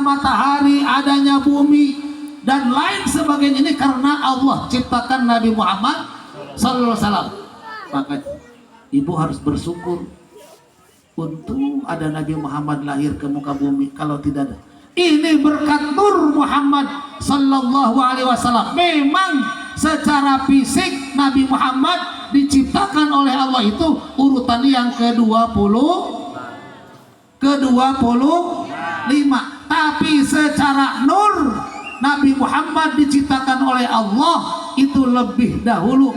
matahari, adanya bumi dan lain sebagainya ini karena Allah ciptakan Nabi Muhammad sallallahu alaihi wasallam. Maka ibu harus bersyukur untuk ada Nabi Muhammad lahir ke muka bumi. Kalau tidak ada, ini berkat Nur Muhammad sallallahu alaihi wasallam. Memang secara fisik Nabi Muhammad diciptakan oleh Allah itu urutan yang ke-25, tapi secara nur Nabi Muhammad diciptakan oleh Allah itu lebih dahulu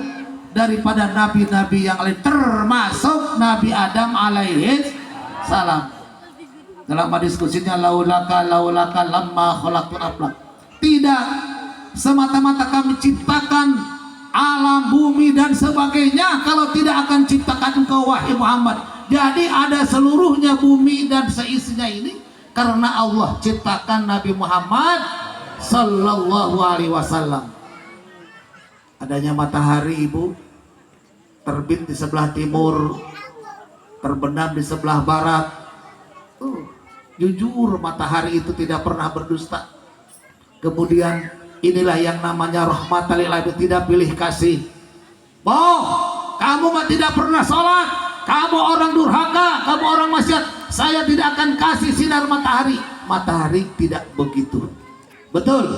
daripada nabi-nabi yang lain, termasuk Nabi Adam alaihi salam. Dalam diskusinya laulaka lamma khalaqtul aflaq. Tidak semata-mata kami ciptakan alam, bumi dan sebagainya kalau tidak akan ciptakan engkau wahai Muhammad. Jadi ada seluruhnya bumi dan seisinya ini karena Allah ciptakan Nabi Muhammad sallallahu alaihi wasallam. Adanya matahari ibu, terbit di sebelah timur, terbenam di sebelah barat. Jujur matahari itu tidak pernah berdusta. Kemudian inilah yang namanya rahmatan lil alamin, tidak pilih kasih. Kamu mah tidak pernah sholat, kamu orang durhaka, kamu orang maksiat, saya tidak akan kasih sinar matahari. Matahari tidak begitu. Betul?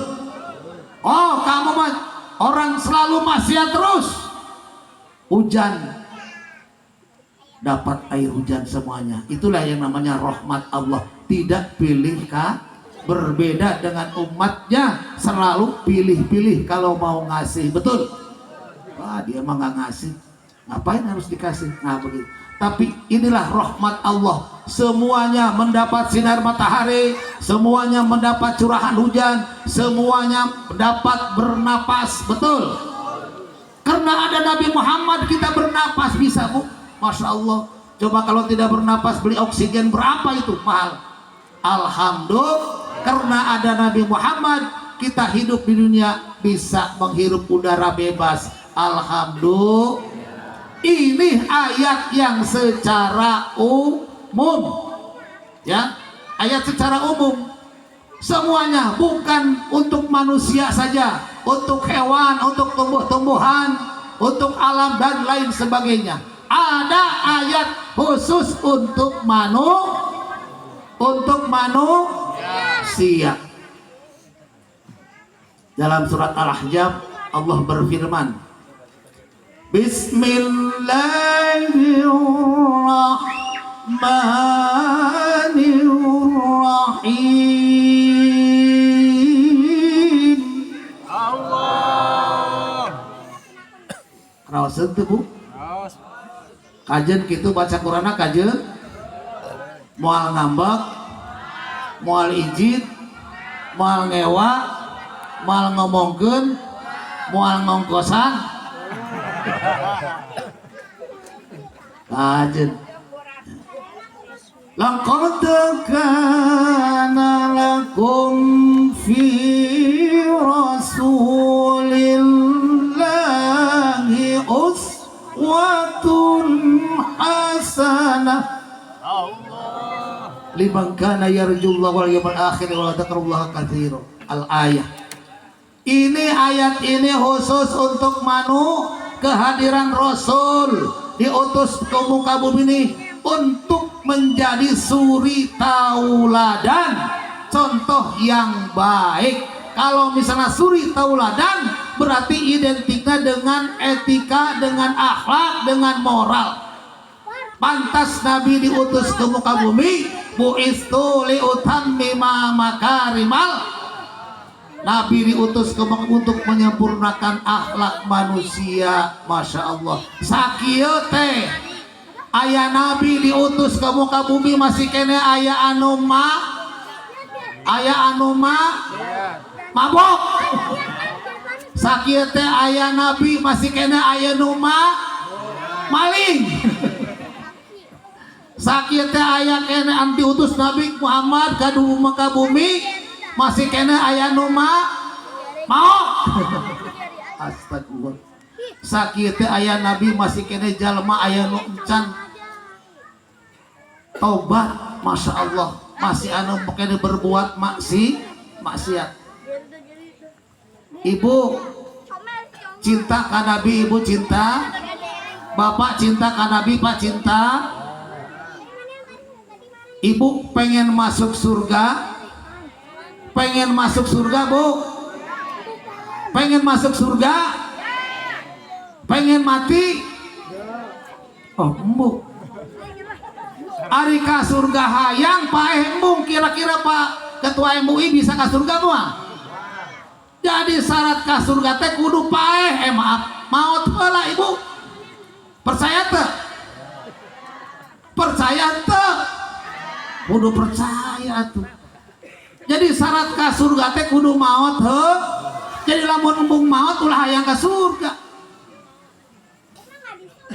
Kamu mah orang selalu maksiat terus. Hujan, dapat air hujan semuanya. Itulah yang namanya rahmat Allah. Tidak pilih berbeda dengan umatnya, selalu pilih-pilih kalau mau ngasih. Betul? Dia mah nggak ngasih, ngapain harus dikasih? Nah begitu. Tapi inilah rahmat Allah, semuanya mendapat sinar matahari, semuanya mendapat curahan hujan, semuanya dapat bernapas. Betul? Karena ada Nabi Muhammad kita bernapas bisa bu. Masya Allah. Coba kalau tidak bernapas beli oksigen berapa itu? Mahal. Alhamdulillah karena ada Nabi Muhammad kita hidup di dunia bisa menghirup udara bebas. Alhamdulillah. Ini ayat yang secara umum, ya, ayat secara umum, semuanya, bukan untuk manusia saja, untuk hewan, untuk tumbuh-tumbuhan, untuk alam dan lain sebagainya. Ada ayat khusus untuk manusia. Dalam surat Al-Ahzab Allah berfirman, Bismillahirrahmanirrahim. Allah. Raos teu Bu? Kajen kitu baca Qur'ana kajen. Moal ngambek, moal ijid, moal ngewa, moal ngomongkeun, moal ngongkosan. Kajen. Laqad kana lakum fi rasulillahi uswatun hasanah liman kana yarjullaha wal yawmal akhir wa dzakarallaha katsiran. Al-ayah. Ini ayat ini khusus untuk kehadiran Rasul diutus ke muka bumi ini untuk menjadi suri tauladan, contoh yang baik. Kalau misalnya suri tauladan berarti identiknya dengan etika, dengan akhlak, dengan moral. Pantas Nabi diutus ke muka bumi, bu'istu liutammima makarimal. Nabi diutus untuk menyempurnakan akhlak manusia. Masya Allah. Sakieu teh aya Nabi diutus ke muka bumi masih kene aya anu mabok. Sakieu teh aya Nabi masih kene aya nu maling. Sakieu teh aya kene anti utus Nabi Muhammad ka muka bumi masih kena aya nu mau. Astagfirullah. Sakit aya Nabi masih kena jalma aya nu encan taubat. Masya Allah. masih anu pokoknya berbuat maksiat. Ibu cinta ka Nabi, ibu cinta, bapak cinta ka Nabi, pak cinta. Ibu pengen masuk surga, pengen masuk surga bu, pengen masuk surga, pengen mati. Oh embung, ari ka surga hayang pak embung, kira-kira pak ketua MUI bisa ke surga mah? Jadi syarat ka surga teh kudu paeh, maaf, maut heula ibu. Percaya teh? Percaya teh? Kudu percaya tuh. Jadi syarat ka surga teh kudu maut heuh. Jadi lamun embung maut ulah hayang ka surga.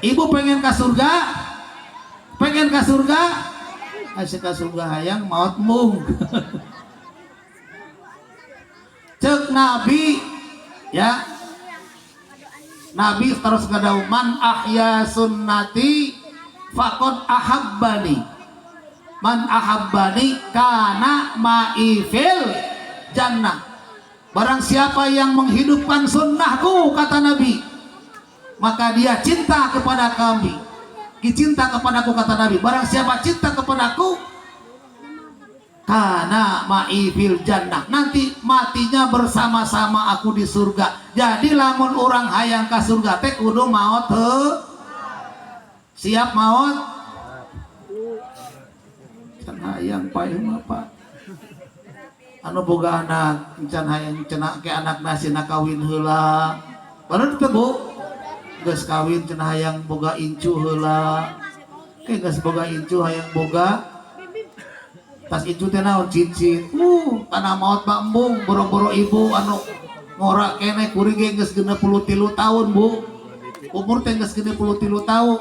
Ibu pengen ka surga? Pengen ka surga? Asik ka surga hayang maut embung. Cek Nabi ya, Nabi terus ngadau man ahya sunnati faqad ahabbani, man ahabbani kana ma'ifil jannah. Barang siapa yang menghidupkan sunnahku, kata Nabi, maka dia cinta kepada kami, cinta kepadaku, kata Nabi. Barang siapa cinta kepadaku, kana ma'ifil jannah, nanti matinya bersama-sama aku di surga. Jadi lamun orang hayang ka surga teh kudu maut heuh. Siap maut? Can hayang paeh mah Pak. Anu boga anak can hayang cenah ke anak nasina kawin heula. Bener teh Bu? Geus kawin cenah hayang boga incu heula. Ke geus boga incu hayang boga tas itu teh naon cincin. Kana maot Pak embung, boro-boro ibu anu ngora kene kuring ge geus 63 tahun Bu. Umur teh geus 63 tahun.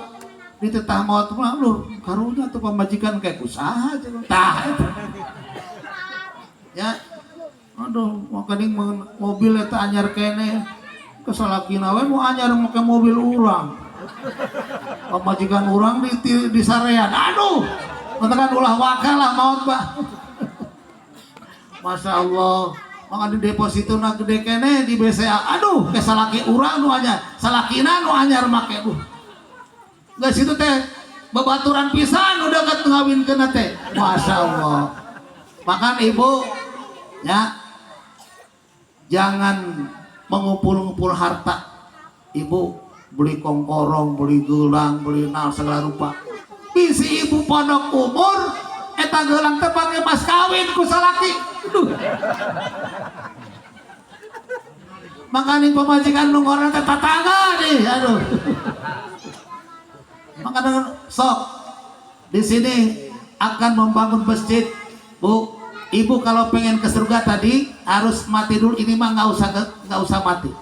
Di teh tah maot mah lu karunya tuh pamajikan kayak kusaha aja tah. Ya. Aduh, makanya mobil eta anyar kene. Kesalakina we mau anyar make mobil urang. Pamajikan urang di sarean. Aduh. Katakan ulah wakalah maut Pak. Masya Allah. Maka di deposito na gede kene di BCA. Aduh, ke salaki urang nu anyar, salakina nu anyar make bu. Geus situ teh babaturan pisan udah kat ngawinkeun teh. Masya Allah. Makan ibu ya, jangan mengumpul-ngumpul harta. Ibu beli kongkorong, beli gelang, beli naon segala rupa. Bisi ibu pondok umur eta gelang teh pake mas kawin ku salaki. Makanya pemajikan nu ngorang teh tatangga nih, aduh. Makanya sok di sini akan membangun masjid, Bu. Ibu kalau pengen ke surga tadi harus mati dulu, ini mah nggak usah mati.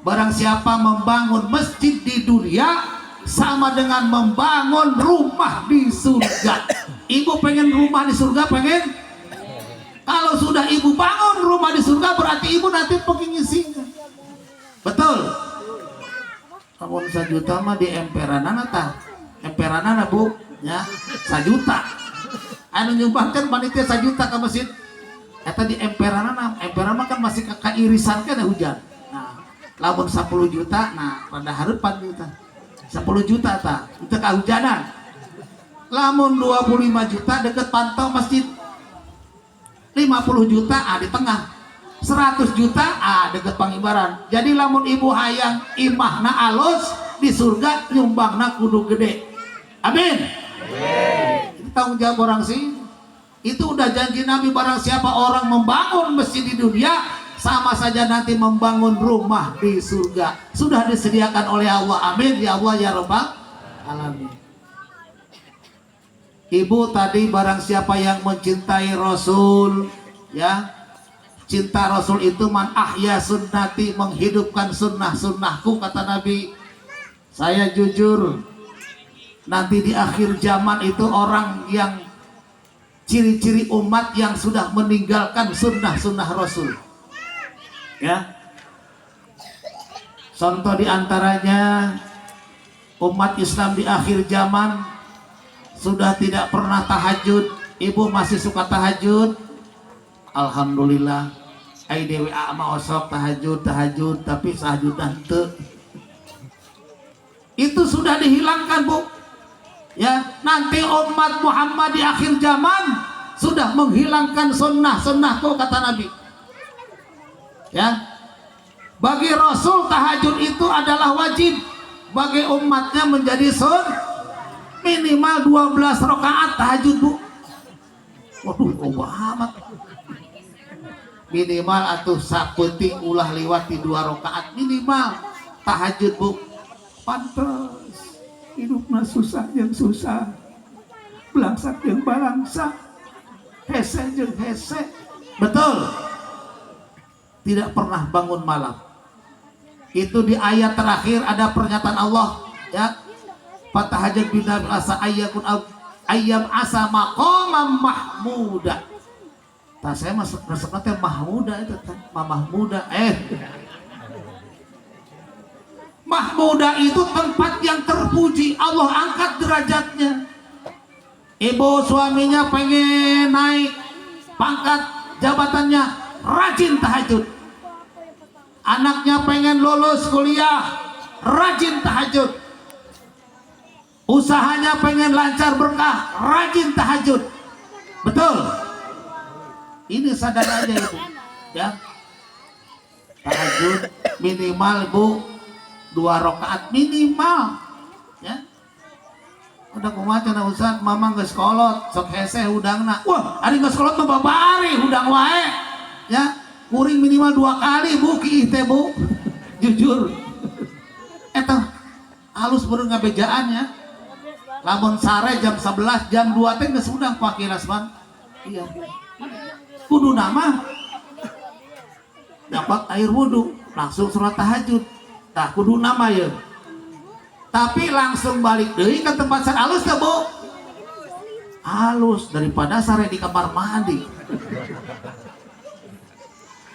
Barang siapa membangun masjid di dunia sama dengan membangun rumah di surga. Ibu pengen rumah di surga, pengen? Kalau sudah ibu bangun rumah di surga berarti ibu nanti pergi ngisinya. Betul? Kamu 1 juta mah di emperanana tah. Emperanana Bu, ya 1 juta. Anu nyumbangkan panitia 1 juta ke masjid. Eta di emperanana, emperan mah kan masih kairisan kan hujan. Nah, lamun 10 juta, nah pada harapan juta. 10 juta tak, itu kehujanan. Lamun 25 juta deket pantau masjid. 50 juta di tengah. 100 juta deket pangibaran. Jadi lamun ibu hayang imahna alus di surga nyumbangna kudu gede. Amin. Itu tanggung jawab orang sih. Itu udah janji Nabi, barang siapa orang membangun masjid di dunia sama saja nanti membangun rumah di surga. Sudah disediakan oleh Allah. Amin ya Allah ya Rabbal alamin. Ibu tadi barang siapa yang mencintai Rasul, ya, cinta Rasul itu man ahya sunnati, menghidupkan sunnah-sunnahku, kata Nabi. Saya jujur, nanti di akhir zaman itu orang yang ciri-ciri umat yang sudah meninggalkan sunnah-sunnah Rasul. Ya, contoh diantaranya umat Islam di akhir zaman sudah tidak pernah tahajud, ibu masih suka tahajud, alhamdulillah. Ai dewe ama osok tahajud tapi sahajudan teu. Itu sudah dihilangkan, Bu. Ya, nanti umat Muhammad di akhir zaman sudah menghilangkan sunnah tuh kata Nabi. Ya, bagi Rasul tahajud itu adalah wajib, bagi umatnya menjadi minimal 12 rakaat tahajud, Bu. Waduh, amat. Minimal atuh sapeting ulah liwati 2 rakaat minimal tahajud, Bu. Pantes hidupnya susah yang susah, belangsat yang balangsa, hese yang hese. Betul, tidak pernah bangun malam. Itu di ayat terakhir ada pernyataan Allah, ya, fatahajat bina asa ayyakun ayyam asa maqamam mahmuda. Tah saya masuk resepnya mahmuda itu kan, mahmuda. Mahmuda itu tempat yang terpuji, Allah angkat derajatnya. Ibu suaminya pengen naik pangkat jabatannya, rajin tahajud. Anaknya pengen lulus kuliah, rajin tahajud. Usahanya pengen lancar berkah, rajin tahajud. Betul. Ini sadar aja itu, ya. Tahajud minimal, Bu, 2 rakaat minimal, ya. Udah kumaha cenah Ustaz, mamang geus kolot, sok hese hudangna. Wah, ari geus kolot mah babari hudang wae. Ya, kuring minimal 2 kali, Bu, kieu teh, Bu. Jujur. Eta halus beureung ngabejaan ya. Lamun sare jam 11, jam 2 teh geus hudang Pak Kirasman. Iya. Kudu nama dapat air wudhu langsung sholat tahajud, tak kudu nama ya, tapi langsung balik deui ke tempat sar halus teh, Bu. Halus daripada sare di kamar mandi.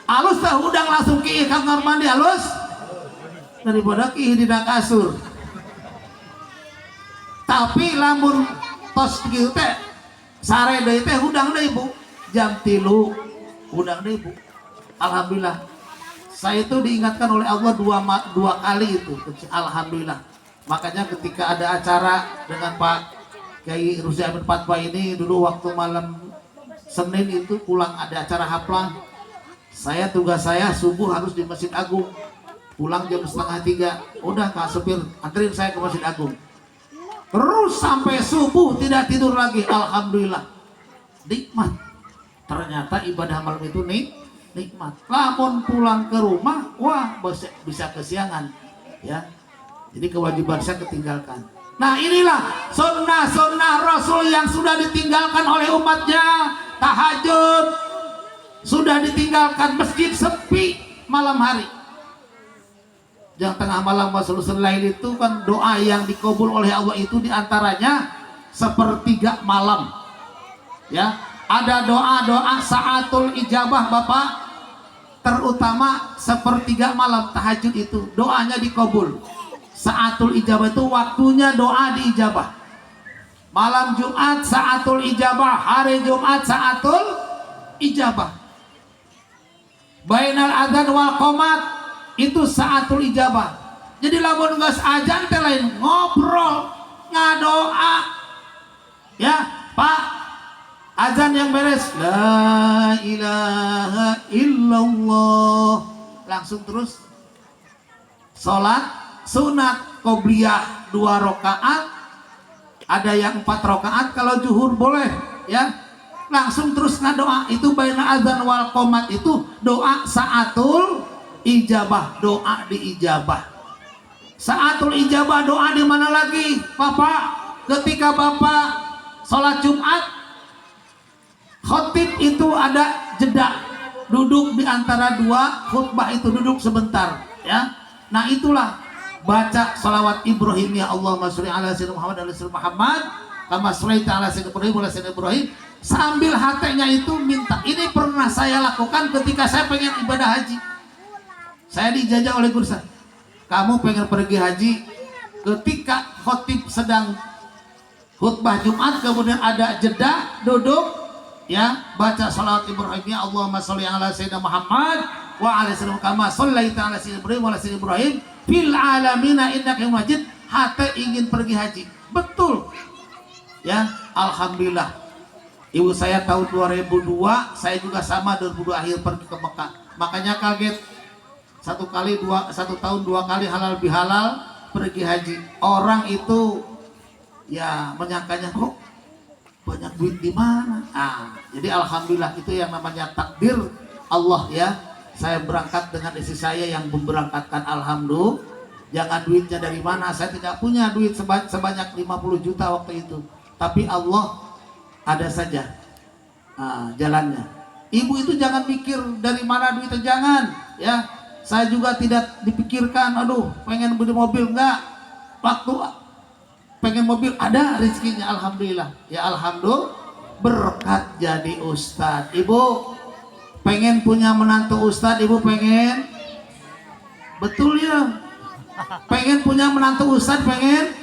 Halus teh udang langsung ke kamar mandi halus daripada ke di kasur. Tapi lamun tos kieu teh sare deui teh udang deui, Bu. Jam 3 udang deh, Bu. Alhamdulillah saya itu diingatkan oleh Allah dua kali itu, alhamdulillah. Makanya ketika ada acara dengan Pak Kiai Rusdi Amin Fatwa ini dulu waktu malam Senin itu pulang ada acara haflah, tugas saya subuh harus di Masjid Agung, pulang jam 2:30. Udah Kak supir anterin saya ke Masjid Agung, terus sampai subuh tidak tidur lagi. Alhamdulillah nikmat. Ternyata ibadah malam itu nikmat. Lamun pulang ke rumah, wah bisa kesiangan, ya. Jadi kewajiban saya ketinggalkan. Nah, inilah sunnah Rasul yang sudah ditinggalkan oleh umatnya. Tahajud sudah ditinggalkan, masjid sepi malam hari. Yang tengah malam wasulusul lail itu kan doa yang dikabul oleh Allah itu diantaranya sepertiga malam, ya. Ada doa-doa saatul ijabah, Bapak, terutama sepertiga malam tahajud itu doanya dikabul. Saatul ijabah itu waktunya doa diijabah. Malam Jumat saatul ijabah, hari Jumat saatul ijabah. Bainal adzan wal qomat itu saatul ijabah. Jadi lamun geus azan teh lain ngobrol, ngadoa. Ya, Pak, azan yang beres, la ilaha illallah, langsung terus sholat sunat qobliyah 2 rakaat, ada yang 4 rakaat kalau zuhur boleh, ya. Langsung terus ngadoa. Itu baina azan wal qomat itu doa saatul ijabah, doa diijabah. Saatul ijabah doa di mana lagi, Bapak? Ketika Bapak sholat Jumat, khotib itu ada jeda, duduk di antara 2 khutbah itu duduk sebentar, ya. Nah, itulah baca salawat Ibrahim, ya Allahumma sholli ala sayyidina Muhammad ala sayyidina Muhammad kama sholaita ala sayyidina Ibrahim ala sayyidina Ibrahim, sambil hatinya itu minta. Ini pernah saya lakukan ketika saya pengen ibadah haji. Saya dijajah oleh guru saya, kamu pengen pergi haji, ketika khotib sedang khutbah Jumat, kemudian ada jeda duduk ya, baca salat Ibrahimiyah, Allahumma sholli ala sayyidina Muhammad wa ala sayyidina kama shallaita ala sayyidina Ibrahim wa ala sayyidina Ibrahim fil alamina innaka hamidum majid. Hati ingin pergi haji, betul ya, alhamdulillah. Ibu saya tahun 2002, saya juga sama 2002 akhir pergi ke Mekah. Makanya kaget, satu tahun dua kali halal bihalal pergi haji. Orang itu ya menyangkanya kok banyak duit di mana. Jadi alhamdulillah, itu yang namanya takdir Allah ya. Saya berangkat dengan istri saya yang memberangkatkan, alhamdulillah. Jangan duitnya dari mana, saya tidak punya duit sebanyak 50 juta waktu itu, tapi Allah ada saja jalannya. Ibu itu jangan mikir dari mana duitnya, jangan ya. Saya juga tidak dipikirkan, aduh pengen beli mobil, enggak. Waktu pengen mobil ada rezekinya, alhamdulillah ya, alhamdulillah. Berkat jadi ustadz. Ibu pengen punya menantu ustadz, ibu pengen, betul ya, pengen punya menantu ustadz, pengen.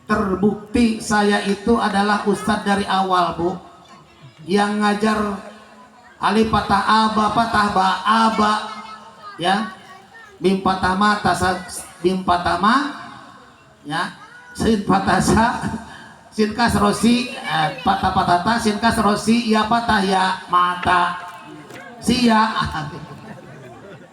Terbukti saya itu adalah ustadz dari awal, Bu, yang ngajar alif patah aba patah ba aba ya, mim patah ma mim patah ma ya, sin patah sa sin kasrosi patah patah ta sin kasrosi ya patah ya mata sia.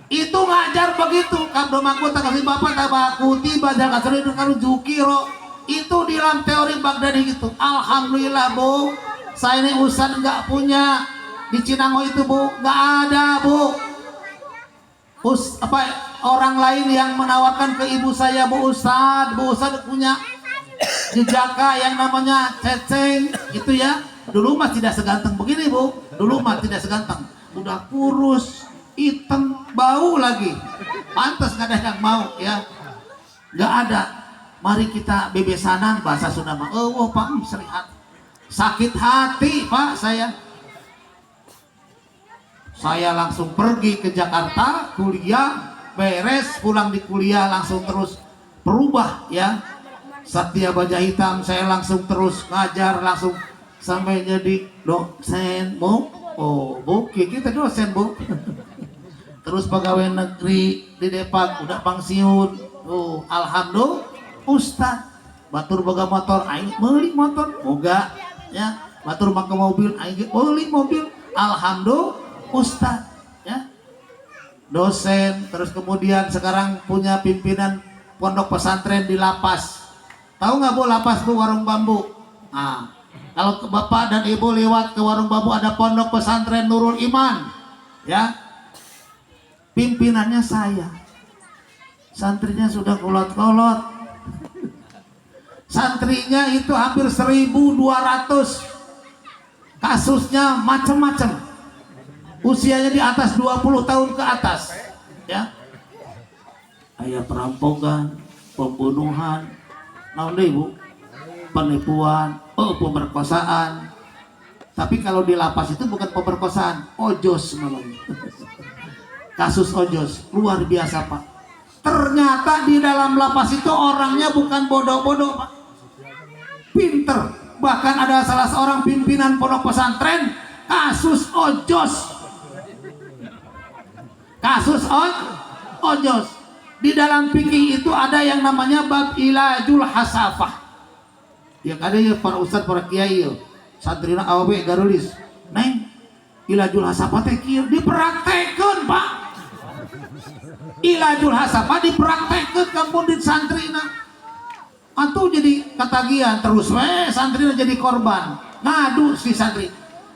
Itu ngajar begitu. Kabdo mangku tak kasih bapak tak bakuti badal kasih itu karu jukiro. Itu di dalam teori Baghdadi gitu. Alhamdulillah, Bu, saya ini ustadz nggak punya di Cinango itu, Bu, nggak ada, Bu. Orang lain yang menawarkan ke ibu saya, Bu Ustadz punya jejaka yang namanya ceceng itu ya. Dulu mah tidak seganteng begini, Bu. Dulu mah tidak seganteng. Udah kurus, hitam, bau lagi. Pantas nggak ada yang mau ya. Nggak ada. Mari kita bebesanan, bahasa Sunda mah. Oh Pak, sakit hati Pak saya. Saya langsung pergi ke Jakarta, kuliah, beres, pulang di kuliah langsung terus berubah ya. Satya Baja Hitam, saya langsung terus ngajar, langsung sampai jadi dosen, Bu. Oh, Bu, kita dosen, Bu. Terus pegawai negeri di Depak udah pensiun. Oh, alhamdulillah ustad. Batur boga motor, aing meuli motor, boga ya. Batur make mobil, aing meuli mobil. Alhamdulillah ustad ya. Dosen, terus kemudian sekarang punya pimpinan pondok pesantren di Lapas. Tahu nggak, Bu, Lapas, Bu, warung bambu. Kalau Bapak dan Ibu lewat ke warung bambu, ada pondok pesantren Nurul Iman ya. Pimpinannya saya. Santrinya sudah kolot-kolot. Santrinya itu hampir 1.200. Kasusnya macam-macam. Usianya di atas 20 tahun ke atas ya. Aya perampokan, pembunuhan, naon deui, Bu? Penipuan, pemerkosaan. Tapi kalau di lapas itu bukan pemerkosaan, ojos namanya. Kasus ojos luar biasa, Pak. Ternyata di dalam lapas itu orangnya bukan bodoh-bodoh, Pak. Pinter. Bahkan ada salah seorang pimpinan pondok pesantren kasus ojos. Kasus ojos. Di dalam fikih itu ada yang namanya bab ilajul hasafah. Yang ada ya para ustadz, para kiai ya. Santrina awewe garulis. Neng, ilajul hasafah teh kieu dipraktekeun, Pak. Ilajul hasafah dipraktekeun kampung di santrina. Atuh jadi ketagihan terus santrina jadi korban. Ngadu si santri.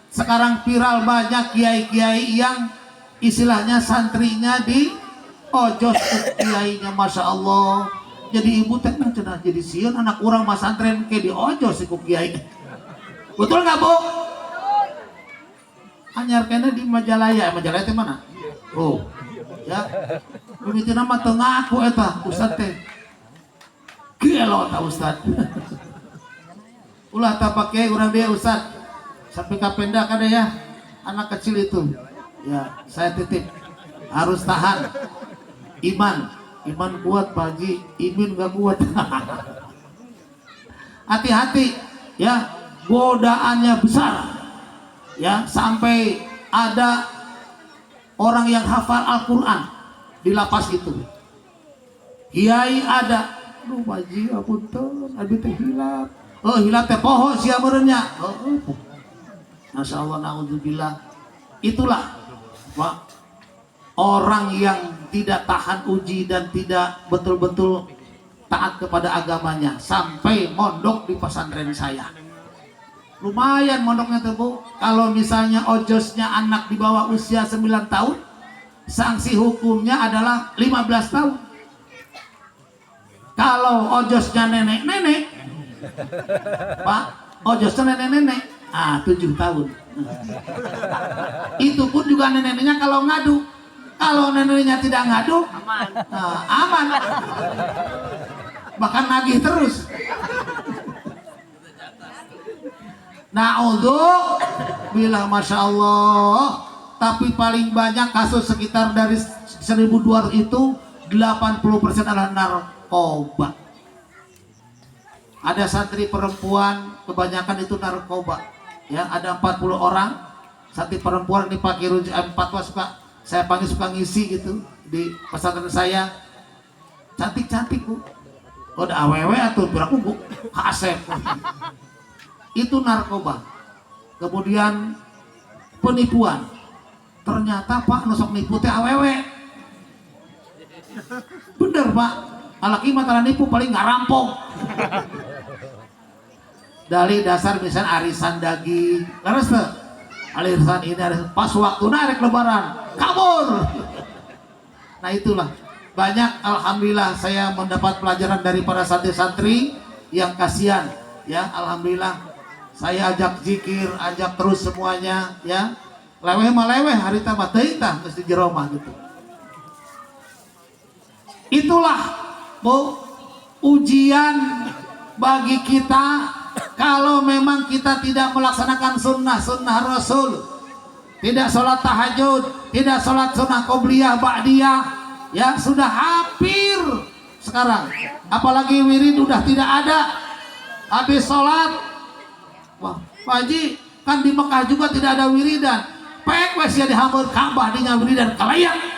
Sekarang viral banyak kiai-kiai yang istilahnya santrinya di ojos kiainya, masya Allah. Jadi ibu teh cenah jadi sieun anak urang mas santren ke di ojos si kiai. Betul nggak, Bu? Anyar kena di Majalaya. Majalaya teh mana? Oh, ya. Begitu nama tengah aku eta ustad teh. Gelo ta ustad. Ulah tak pakai urang dia ustad. Sampai kapenda kada ya anak kecil itu. Ya, saya titip harus tahan. Iman kuat Pak Haji, imin gak kuat. hati-hati ya, godaannya besar ya, sampai ada orang yang hafal Al-Quran di lapas itu. Kiai ada, aduh baji apunten abi teh hilap. Oh hilap teh poho sia meureunnya. Masya Allah, naudzubillah. Itulah Pak, orang yang tidak tahan uji dan tidak betul-betul taat kepada agamanya sampai mondok di pesantren saya. Lumayan mondoknya tuh Bu. Kalau misalnya ojosnya anak di bawah usia 9 tahun, sanksi hukumnya adalah 15 tahun. Kalau ojosnya nenek-nenek, Pak, ojosnya nenek-nenek, 7 tahun. Itu pun juga nenek-neneknya kalau ngadu. Kalau neneknya tidak ngadu, aman. Bahkan nagih terus. Na'udzubillah, Masya Allah. Tapi paling banyak kasus sekitar dari 1.200 itu 80% adalah narkoba. Ada santri perempuan, kebanyakan itu narkoba. Ya, ada 40 orang santri perempuan ini pakai fatwa, suka saya panggil, suka ngisi gitu di pesantren saya. Cantik-cantik Bu. Udah awewe atau berapa Bu? Asep. Itu narkoba. Kemudian penipuan. Ternyata Pak nusok nipu teh awewe. Bener Pak. Alaki mata nipu paling ngarampok. Dari dasar misalnya arisan daging, terus tuh arisan ini pas waktu narik lebaran kabur. Nah itulah banyak, alhamdulillah saya mendapat pelajaran dari para santri-santri yang kasihan ya. Alhamdulillah saya ajak zikir, ajak terus semuanya ya. Leweh maleweh hari tamat teh mesti jeromah gitu. Itulah Bu, ujian bagi kita kalau memang kita tidak melaksanakan sunnah Rasul, tidak sholat tahajud, tidak sholat sunnah qobliyah ba'diyah, ya sudah hampir sekarang. Apalagi wirid udah tidak ada. Habis sholat, wah Pak Haji, kan di Mekah juga tidak ada wiridan. Pek wes ya dihamur Ka'bah dengan wiridan kalayak.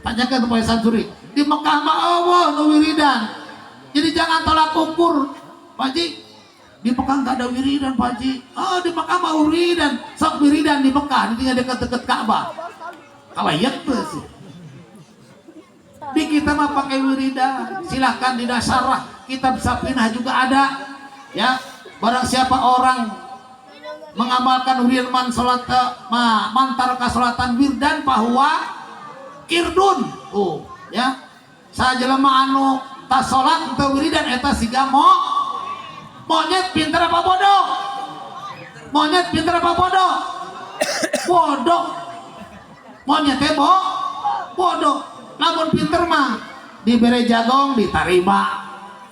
Tanyakan kepada santri, di Mekah mah Allah no wiridan. Jadi jangan tolak ukur Pak Haji. Di Mekah nggak ada wiridan Pak Haji. Oh di Mekah mah wiridan. Sok wiridan di Mekah, ini tinggal dekat-dekat Ka'bah. Kalayak tuh sih. Di kita mah pakai wiridan. Silahkan di Nasarah, kitab Sapinah juga ada. Ya, barang siapa orang mengamalkan wiridan mantar kasolatan wirdan bahwa kirdun. Oh, ya. Saya jelema anu tas salat untuk wiridan eta siga monyet pinter apa bodoh? Monyet pinter apa bodoh? Bodoh. Monyet teh bodoh. Lamun pinter mah dibere jagong ditarima.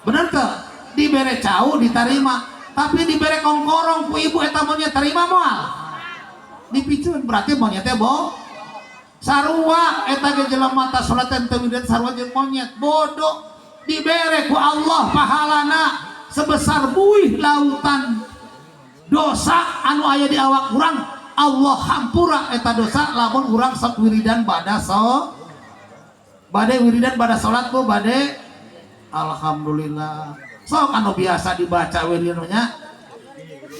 Bener tuh? Dibere cau ditarima. Tapi dibere kongkorong ku ibu eta monyet terima moal. Dipicun berarti monyetnya sarua eta ge jelema tas salat teu wiridan sarua jeung monyet bodoh. Dibere ku Allah pahalana sebesar buih lautan dosa anu aya di awak urang, Allah hampura eta dosa lamun urang sok wiridan bada wiridan bada salat Bu bade. Alhamdulillah sok anu biasa dibaca wiridannya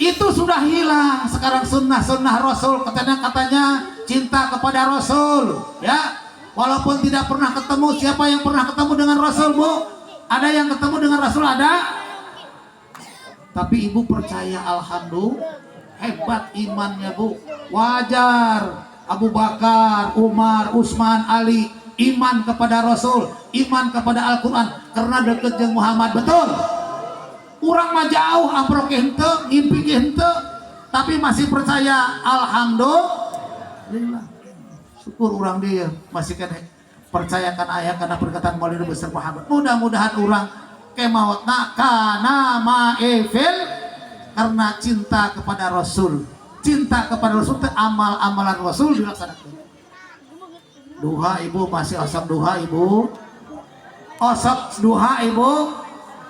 itu sudah hilang. Sekarang sunnah Rasul, katanya cinta kepada Rasul ya. Walaupun tidak pernah ketemu, siapa yang pernah ketemu dengan Rasul Bu? Ada yang ketemu dengan Rasul ada? Tapi ibu percaya, alhamdulillah hebat imannya Bu. Wajar Abu Bakar, Umar, Utsman, Ali iman kepada Rasul, iman kepada Al-Quran karena deket dengan Muhammad. Betul. Urang mah jauh amprok hente, ngimpi hente, tapi masih percaya. Alhamdulillah. Syukur urang dia masih kena percayakan ayat karena perkataan Maulana besar Muhammad. Mudah-mudahan urang kemautna kana ma'ifil karena cinta kepada Rasul. Cinta kepada Rasul itu amal-amalan Rasul dilaksanakan. Duha ibu masih osok duha ibu. Osok duha ibu.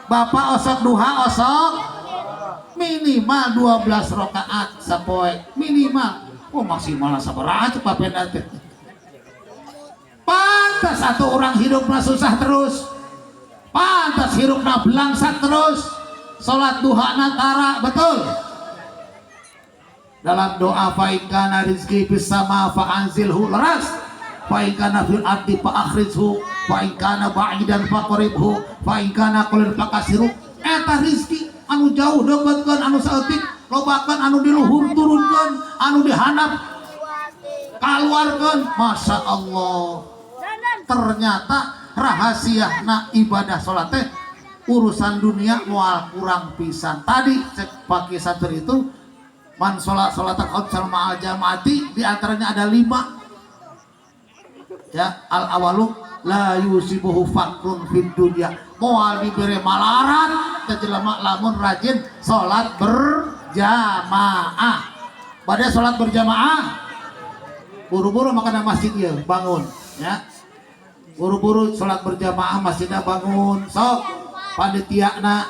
Bapak osok duha osok minimal 12 rakaat sapoe minimal. Oh maksimal sabaraha cepat penate. Pantas satu orang hidupnya susah terus, pantas hidupnya belangsat terus, sholat duha natara betul. Dalam doa fa'inkana rizki bisama fa'anzilhu leras, fa'inkana fil ardi fa'akhrizhu, fa'inkana ba'idan faqribhu, fa'inkana kulir faqasiru. Eta rizki anu jauh dapatkan, anu saeutik lobakan, anu diluhur turunkan, anu dihandap keluarkan. Masya Allah, ternyata rahasia na ibadah sholat teh urusan dunia mual kurang pisan. Tadi cek pakai satu itu man sholat al ma'al jamaati, diantaranya ada 5 ya. Al awalu la yusibuhu fakrun fid dunya, mual diberi malaran kejelema lamun rajin sholat berjamaah. Pada sholat berjamaah buru-buru makan masjid ya bangun ya, buru-buru sholat berjamaah masjidnya bangun sok panitia na.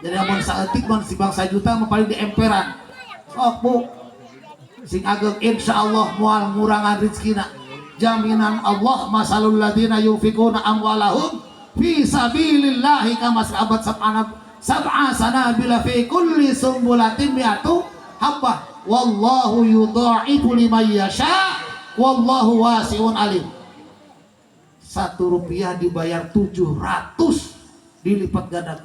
Jadi amun saeutik mun si bangsa juta mah paling di emperan sok bu sing ageng insyaallah moal ngurangan rezekina. Jaminan Allah masalul ladina yunfikuna amwalahum fi sabilillahi kama sahabat sab'a sanabila fi kulli sumbulatin mi'atu habbah wallahu yudha'ifu liman yasha wallahu wasi'un alim. 1 rupiah dibayar 700 dilipat ganda.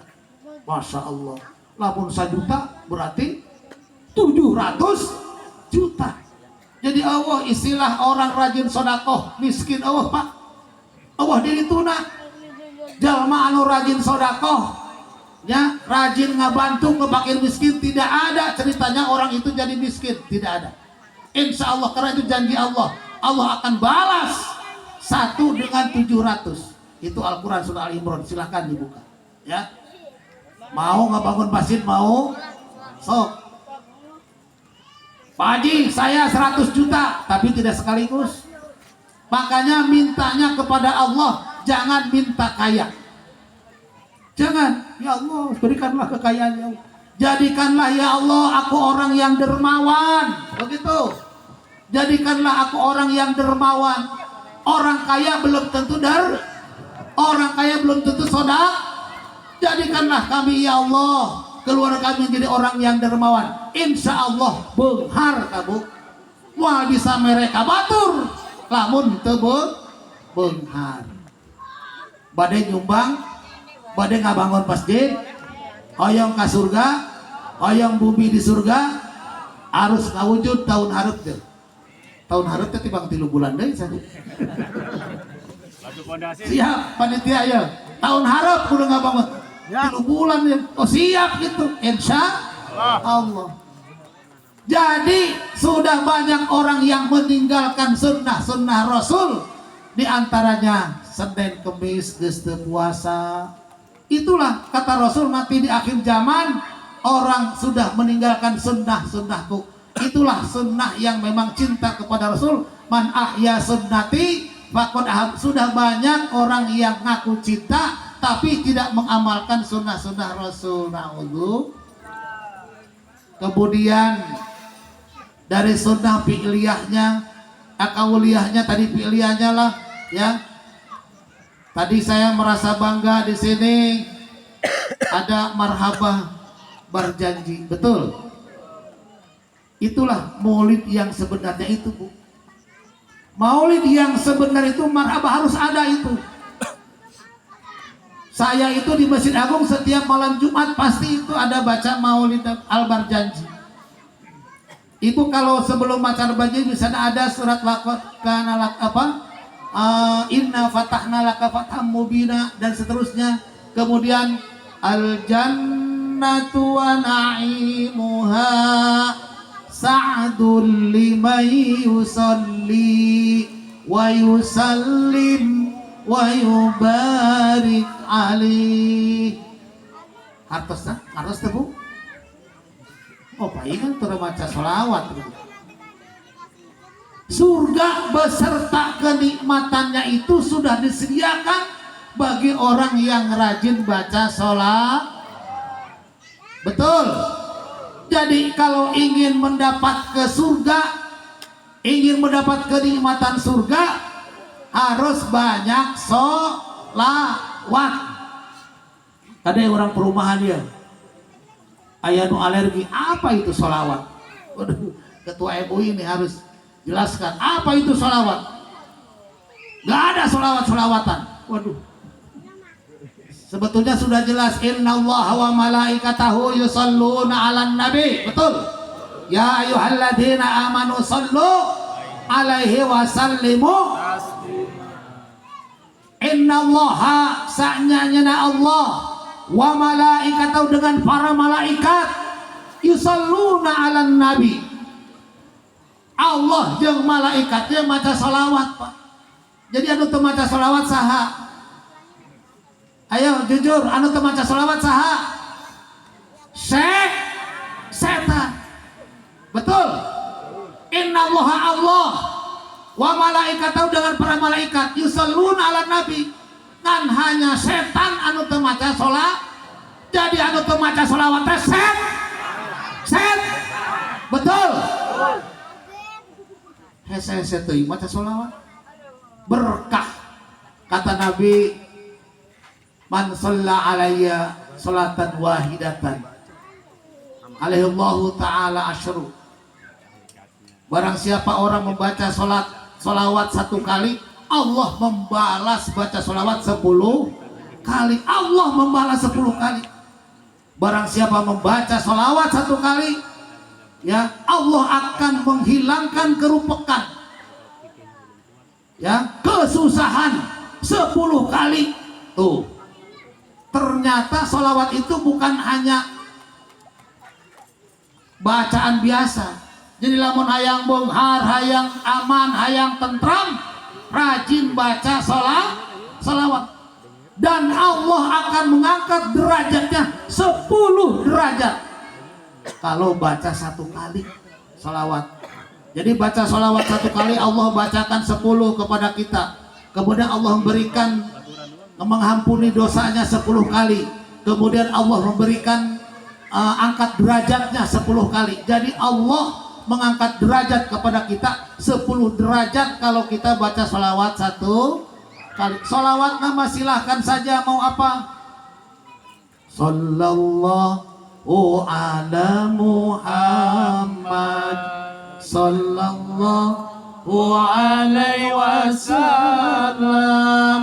Masya Allah, lamun 1 juta berarti 700 juta. Jadi Allah istilah orang rajin sodakoh miskin Allah pak, Allah diri tuna jalma anu rajin sodakoh ya, rajin ngabantu ngebakir miskin, tidak ada ceritanya orang itu jadi miskin, tidak ada. Insya Allah, karena itu janji Allah, Allah akan balas 1 dengan 700. Itu Al-Quran surah Al-Imran, silahkan dibuka ya. Mau ngebangun masjid mau sok Pak Haji, saya 100 juta tapi tidak sekaligus. Makanya mintanya kepada Allah, jangan minta kaya. Jangan, ya Allah berikanlah kekayaan ya Allah. Jadikanlah ya Allah aku orang yang dermawan. Begitu. Jadikanlah aku orang yang dermawan. Orang kaya belum tentu orang kaya belum tentu sodak. Jadikanlah kami ya Allah, keluarga kami menjadi orang yang dermawan. Insya Allah benghar kamu wah bisa mereka batur lamun tebel benghar. Badai nyumbang, badai ngabangun masjid, hoyong ke surga, hoyong bumi di surga, harus ngawujud tahun harap deh. Tahun harap teh tibang 3 bulan deh saja. Siap panitia ya. Tahun harap kudu ngabangun 3 bulan ya. Oh siap gitu. Insya Allah. Jadi sudah banyak orang yang meninggalkan sunnah Rasul, diantaranya Senin Kemis geus teu puasa. Itulah kata Rasul, nanti di akhir zaman orang sudah meninggalkan sunnahku. Itulah sunnah yang memang cinta kepada Rasul. Man ahya sunnati faqad ahab. Sudah banyak orang yang ngaku cinta tapi tidak mengamalkan sunnah Rasul. Na'udzu. Kemudian dari sunnah fi'liyahnya, akauliyahnya tadi fi'liyahnya lah ya. Tadi saya merasa bangga di sini ada marhabah berjanji, betul. Itulah maulid yang sebenarnya itu, Bu. Maulid yang sebenarnya itu marhabah harus ada itu. Saya itu di Masjid Agung setiap malam Jumat pasti itu ada baca maulid al-barjanji. Ibu kalau sebelum macar banjir misalnya ada surat kana lak inna fatahna laka fatham mubina dan seterusnya. Kemudian al jannatu wa na'imuha sa'dul liman yusalli wa yusallim wa yubarik alih. Hartos Bu. Oh palingan terus maca sholawat. Surga beserta kenikmatannya itu sudah disediakan bagi orang yang rajin baca sholat. Betul. Jadi kalau ingin mendapat ke surga, ingin mendapat kenikmatan surga, harus banyak sholawat. Ada yang orang perumahan dia, aya nu alergi, apa itu sholawat? Waduh, ketua MUI ini harus jelaskan apa itu sholawat. Gak ada sholawat-sholawatan. Waduh, sebetulnya sudah jelas, innallaha wa malaikatahu yusholluna 'alan nabi. Betul. Ya ayyuhalladzina amanu shollu alaihi wa sallimu. Innallaha sa'nyana Allah wa malaikatahu dengan para malaikat yusholluna 'alan nabi. Allah jeung malaikatnya maca sholawat, Pak. Jadi anu teu maca sholawat saha? Ayo jujur, anu teu maca sholawat saha? Setan. Betul. Innallaha Allah wa malaikatahu dengan para malaikat yusholluna 'alan nabi. Kan hanya setan anu teu maca sholat. Jadi anu teu maca sholawat teh set. Betul. Hese teuing maca sholawat. Berkah kata Nabi, man shalla alayya sholatan wahidatan alaihi Allah ta'ala asyru. Barang siapa orang membaca sholawat 1 kali, Allah membalas baca sholawat 10 kali. Allah membalas 10 kali. Barang siapa membaca sholawat 1 kali, ya Allah akan menghilangkan kerupekan, ya kesusahan 10 kali. Tuh, ternyata sholawat itu bukan hanya bacaan biasa. Jadi lamun hayang bonghar, hayang aman, hayang tentram, rajin baca sholawat, dan Allah akan mengangkat derajatnya 10 derajat kalau baca 1 kali sholawat. Jadi baca sholawat 1 kali, Allah bacakan 10 kepada kita. Kemudian Allah memberikan, mengampuni dosanya 10 kali. Kemudian Allah memberikan angkat derajatnya 10 kali. Jadi Allah mengangkat derajat kepada kita 10 derajat kalau kita baca sholawat 1 kali. Sholawat nama silahkan saja mau apa. Sallallahu ala Muhammad sallallahu alaihi wasallam.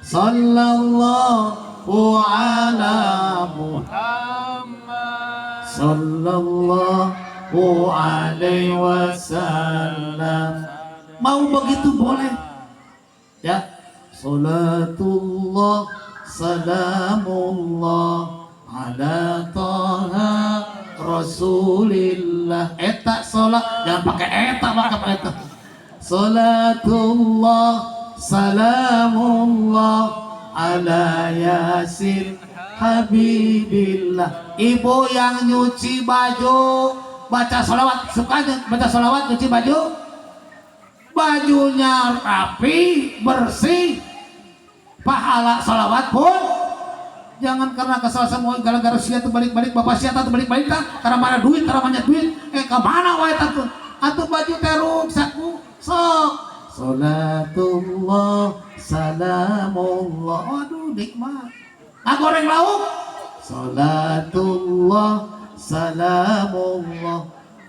Sallallahu ala Muhammad sallallahu alaihi wasallam. Mau begitu boleh, ya. Salatullah salamullah ala taha Rasulillah. Eta salat, jangan pakai eta, pakai eta. Salatullah salamullah ala yasin habibillah. Ibu yang nyuci baju baca sholawat, sukanya baca sholawat nyuci baju, bajunya rapi bersih, pahala sholawat pun. Jangan karena kesal semua gara-gara sia tuh balik-balik, bapak sia tuh balik-balik kan karena mana duit, karena banyak duit, kemana wae tatu atuh baju teruk saku sok. Salatullah salamullah, aduh nikmat goreng lauk. Salatullah salamullah,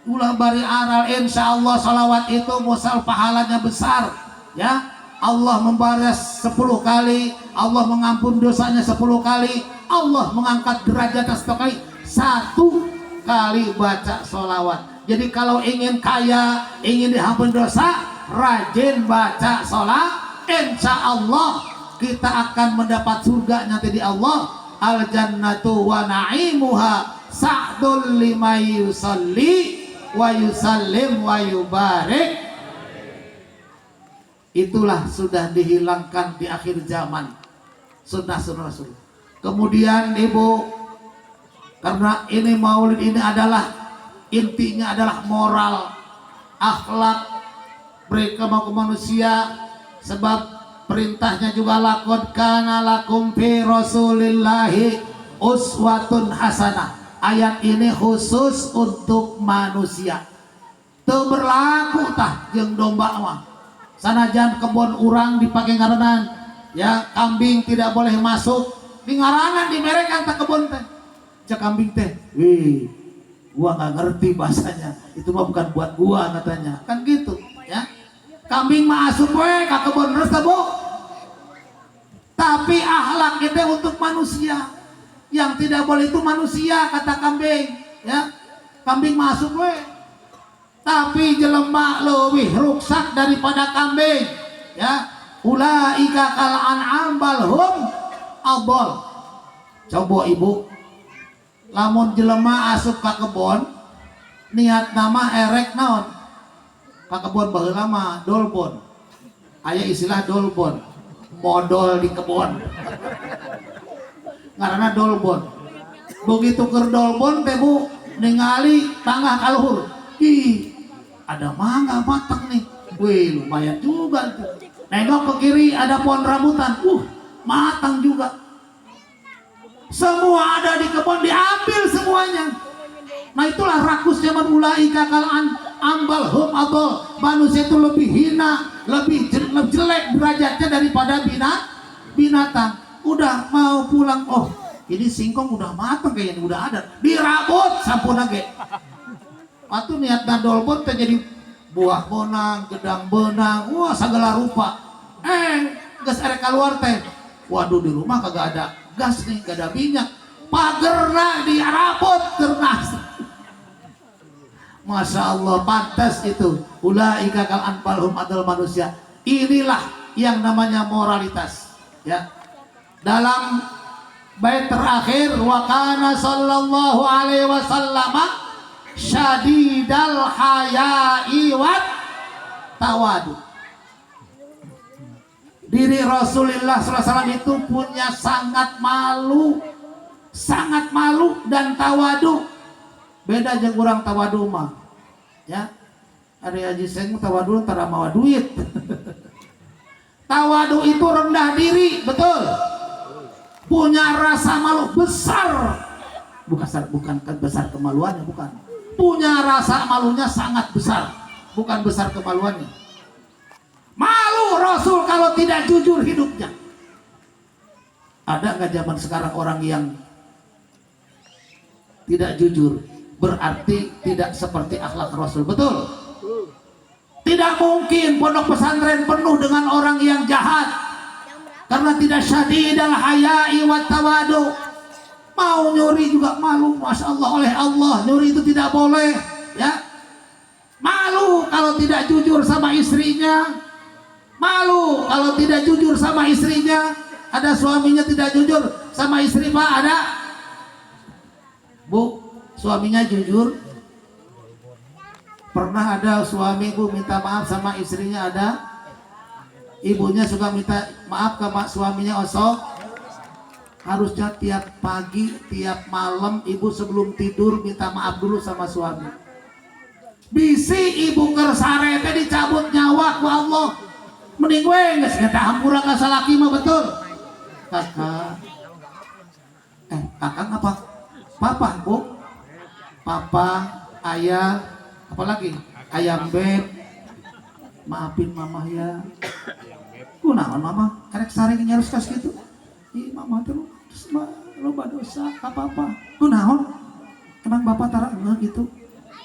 ulah bari aral, insyaallah salawat itu musal pahalanya besar, ya. Allah membalas 10 kali, Allah mengampun dosanya 10 kali, Allah mengangkat derajatnya 10 kali, 1 kali baca sholawat. Jadi kalau ingin kaya, ingin diampun dosa, rajin baca sholat, insya Allah kita akan mendapat surga nanti di Allah. Al jannatu wa na'imuha sa'dul lima yusalli wa yusallim wa yubarik. Itulah sudah dihilangkan di akhir zaman sunnah-sunnah Rasul. Kemudian Ibu, karena ini maulid ini adalah intinya adalah moral, akhlak mereka mau ke manusia. Sebab perintahnya juga laqad kana lakum fi rasulillahi uswatun hasanah. Ayat ini khusus untuk manusia. Teu berlaku tah jeung domba mah. Sanajan kebon urang dipakai ngarenan, ya kambing tidak boleh masuk di ngaranan di merekan teh kebon teh. Cek kambing teh, wih, gua nggak ngerti bahasanya. Itu mah bukan buat gua katanya. Kan gitu, ya. Kambing masuk we ka kebon terus Bu. Tapi akhlak itu untuk manusia. Yang tidak boleh itu manusia kata kambing, ya. Kambing masuk we. Tapi jelema leuwih ruksak daripada kambing, ya. Ulaika kal an'am bal hum adall. Coba ibu, lamun jelema asup ka kebon niat nama erek naon ka kebon baheula mah dolbon. Aya istilah dolbon, modal di kebon. Ngaranna dolbon. Begitu keur dolbon teh Bu, ningali tangah kaluhur. Ih, ada mangga matang nih. Wih, lumayan juga tuh. Nengok ke kiri ada pohon rambutan. Matang juga. Semua ada di kebun diambil semuanya. Nah itulah rakus zaman ulaika kal ambal hum adol. Manusia itu lebih hina, lebih jelek derajatnya daripada binatang. Udah mau pulang, oh ini singkong udah matang kayaknya, udah ada, dirabut sampuna ge. Atuh niat dolbon teh jadi buah bonang, gedang benang, wah segala rupa. Geus arek keluar teh, waduh di rumah kagak ada gas nih, kagak ada minyak, pagerna dirabut ternas. Masya Allah, pantas itu. Ulaika kal anfalhum adal manusia. Inilah yang namanya moralitas, ya. Dalam bait terakhir, wa kana sallallahu alaihi wasallam syadidal haya'i wat tawadu. Diri Rasulullah SAW itu punya sangat malu dan tawadu. Beda jeung urang tawadu mah, ya. Ari Haji Seng tawadu tara mawa duit. Tawadu itu rendah diri, betul. Punya rasa malu besar, bukan besar kemaluannya, bukan. Punya rasa malunya sangat besar, bukan besar kemaluannya. Malu Rasul kalau tidak jujur hidupnya. Ada nggak zaman sekarang orang yang tidak jujur? Berarti tidak seperti akhlak Rasul, betul? Tidak mungkin pondok pesantren penuh dengan orang yang jahat. Karena tidak syadidal haya'i wat tawadu. Mau nyuri juga malu, Masya Allah, oleh Allah. Nyuri itu tidak boleh, ya. Malu kalau tidak jujur sama istrinya. Malu kalau tidak jujur sama istrinya. Ada suaminya tidak jujur sama istri, Pak? Ada? Bu, suaminya jujur? Pernah ada suami Bu minta maaf sama istrinya? Ada? Ibunya suka minta maaf ke suaminya osok. Harusnya tiap pagi, tiap malam ibu sebelum tidur minta maaf dulu sama suami. Bisi ibu kersare teh dicabut nyawa ku Allah. Mending we geus ngeta hampura ka salaki mah, betul. Kakak. Kakak apa? Papa, Bu. Papa, ayah, apalagi? Ayam beb. Maafin mama ya. Kunaon mama? Erek saring nyarus kas gitu. Ih mama terus loba dosa ka papa. Kunaon? Emang bapak tara gitu.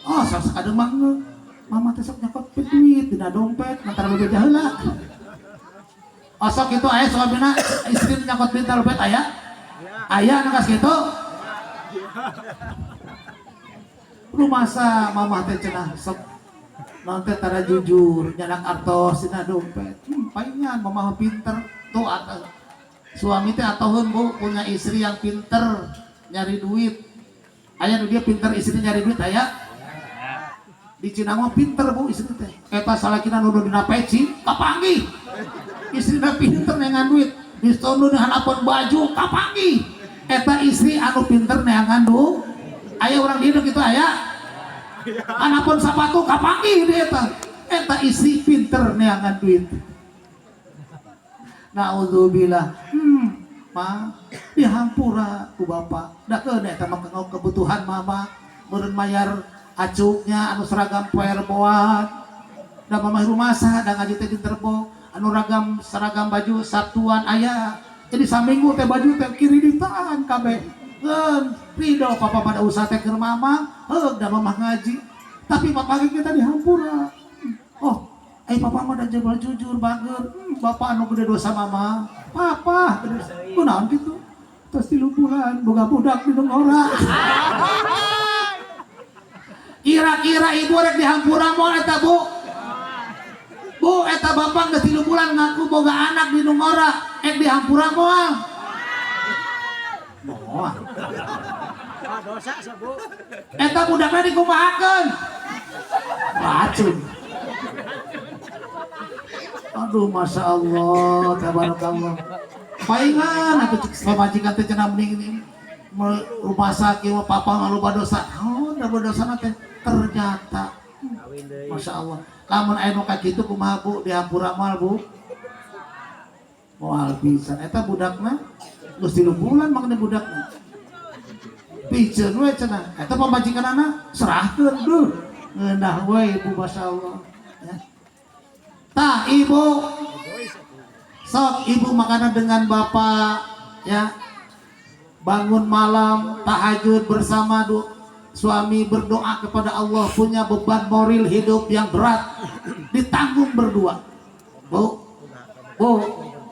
Oh, sok ademang mama teh sok nyokot duit dina dompet, antara bebeja heula. Osok itu aya suamina istri nyokot duit dina dompet aya? Aya anu kas kitu? Lu masa mama teh cenah sok nanti tara jujur nyanak artos dina dompet. Palingan mama pinter tuh atau suami teh atoheun Bu punya istri yang pinter nyari duit. Aya nu dia pinter istri nyari duit aya. Di Cina mah pinter Bu istri teh. Eta salakina nu dina peci kapanggih. Istrina pinter neangan duit. Distono dengan apon baju kapanggih. Eta istri anu pinter neangan duit. Aya urang dieu kitu aya. Anapun sapatu kapanggih dia eta istri pinter neangan duit. naudzubillah. Ma dihampura ku bapak da keun eta mah kebutuhan mama meureun mayar acuknya anu seragam poe reboan da mama rumasa da ngaji teh Terbo anu ragam seragam baju Sabtuan aya jadi saminggu teh baju teh kiri ditaan kabeh keun ridho papa pada usaha teh keur mama heug da mama ngaji tapi papa kita dihampura. Oh papa mah da jebol jujur bager bapak anu gede dosa mama papa kunaon gitu terus 3 bulan boga budak di Nongora. Kira-kira ibu rek dihampura moal eta bu eta bapak geus 3 bulan ngaku boga anak di Nongora ek dihampura moal dosa sabu eta budakna dikumahakeun racun. Aduh masya Allah tabarakallah paingan aku pamajikan teh cenah mending ini rumah sakit papa ngaluba dosa da dosa teh ternyata masya Allah lamun aya nu kakitu kumaha bu dihampura moal bu moal pisan eta budakna geus 3 bulan mangna budakna piceun we cenah eta pamajikanana serahkeun duh ngeunah we ibu masya Allah ya. Tah ibu sok ibu makanan dengan bapak ya bangun malam tahajud bersama suami berdoa kepada Allah punya beban moral hidup yang berat ditanggung berdua bu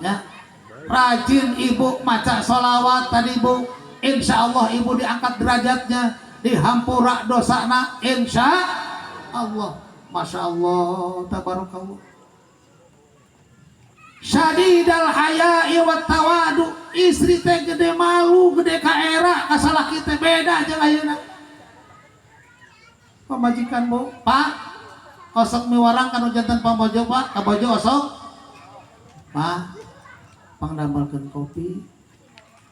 ya rajin ibu maca sholawat tadi bu insya Allah ibu diangkat derajatnya dihampura dosana insya Allah masya Allah tabarakallah. Syadidal haya'i wat tawadu istri teh gede malu gede kaera kasalaki teh beda jeung ayeuna pamajikan bu pak osok miwarang kanu jantan pambojo pak kabojo osok pak pangdambalkeun kopi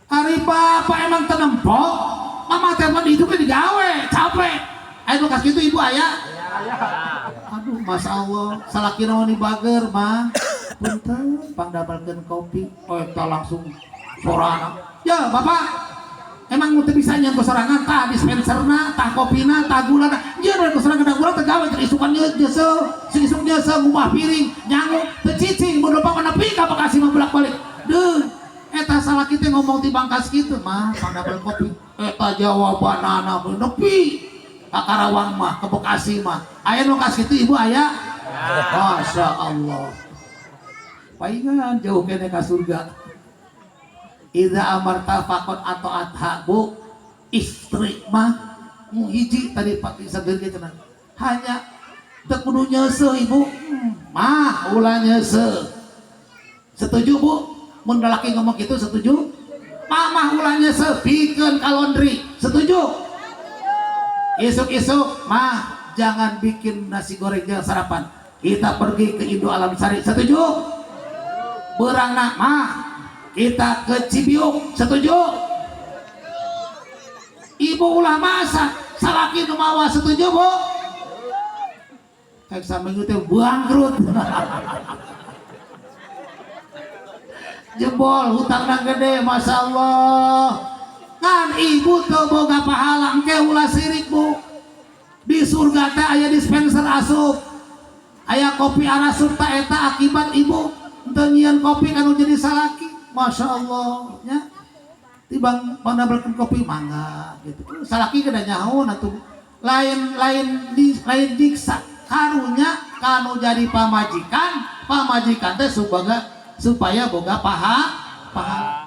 ari bapak emang tenempok mama teh mah hidupnya digawe capek aya bekas kitu ibu aya aduh masya Allah salaki naon bager mah punten pangdambalkeun kopi eta langsung sorana ya bapak emang teu bisa nyeun sorangan tah dispenserna tah kopina tah gulana nyeun ku sorangan gula teh gawe teh isukan nyeuseul sing isuk nyeuseul ngubah piring nyangu teu cicing mun lupa nepi ka Bekasi mah bolak-balik deuh eta salaki teh ngomong ti Bangkas kitu mah pangdambal kopi eta jawabanana nepi ka Karawang mah ke Bekasi mah aya nu kas kitu ibu aya masya Allah paingan jauh kene ka surga. Idza amarta faqad ata'atha bu istri mah hiji tadi Pak Isabel cenah hanya teu kudu nyeuseuh ibu mah ulah nyeuseuh setuju bu mun lalaki ngomong kitu setuju mah ulah nyeuseuh pikeun ka laundry setuju isuk-isuk mah jangan bikin nasi goreng jangan sarapan kita pergi ke Indo Alam Sari setuju berangna mah kita ke Cibiuk setuju ibu ulah masak salaki nu mawa setuju bu kayak saminggu teh bangkrut jebol hutangna gede masya Allah kan ibu teu boga pahala engke ulah sirik bu di surga teh aya dispenser asup aya kopi arasup ta eta akibat ibu teu nyieun kopi kanu jadi salaki masya Allah ya tibang pangdambalkeun kopi mangga gitu salaki kada nyaho atuh lain diksa karunya kanu jadi pamajikan teh supaya boga pahala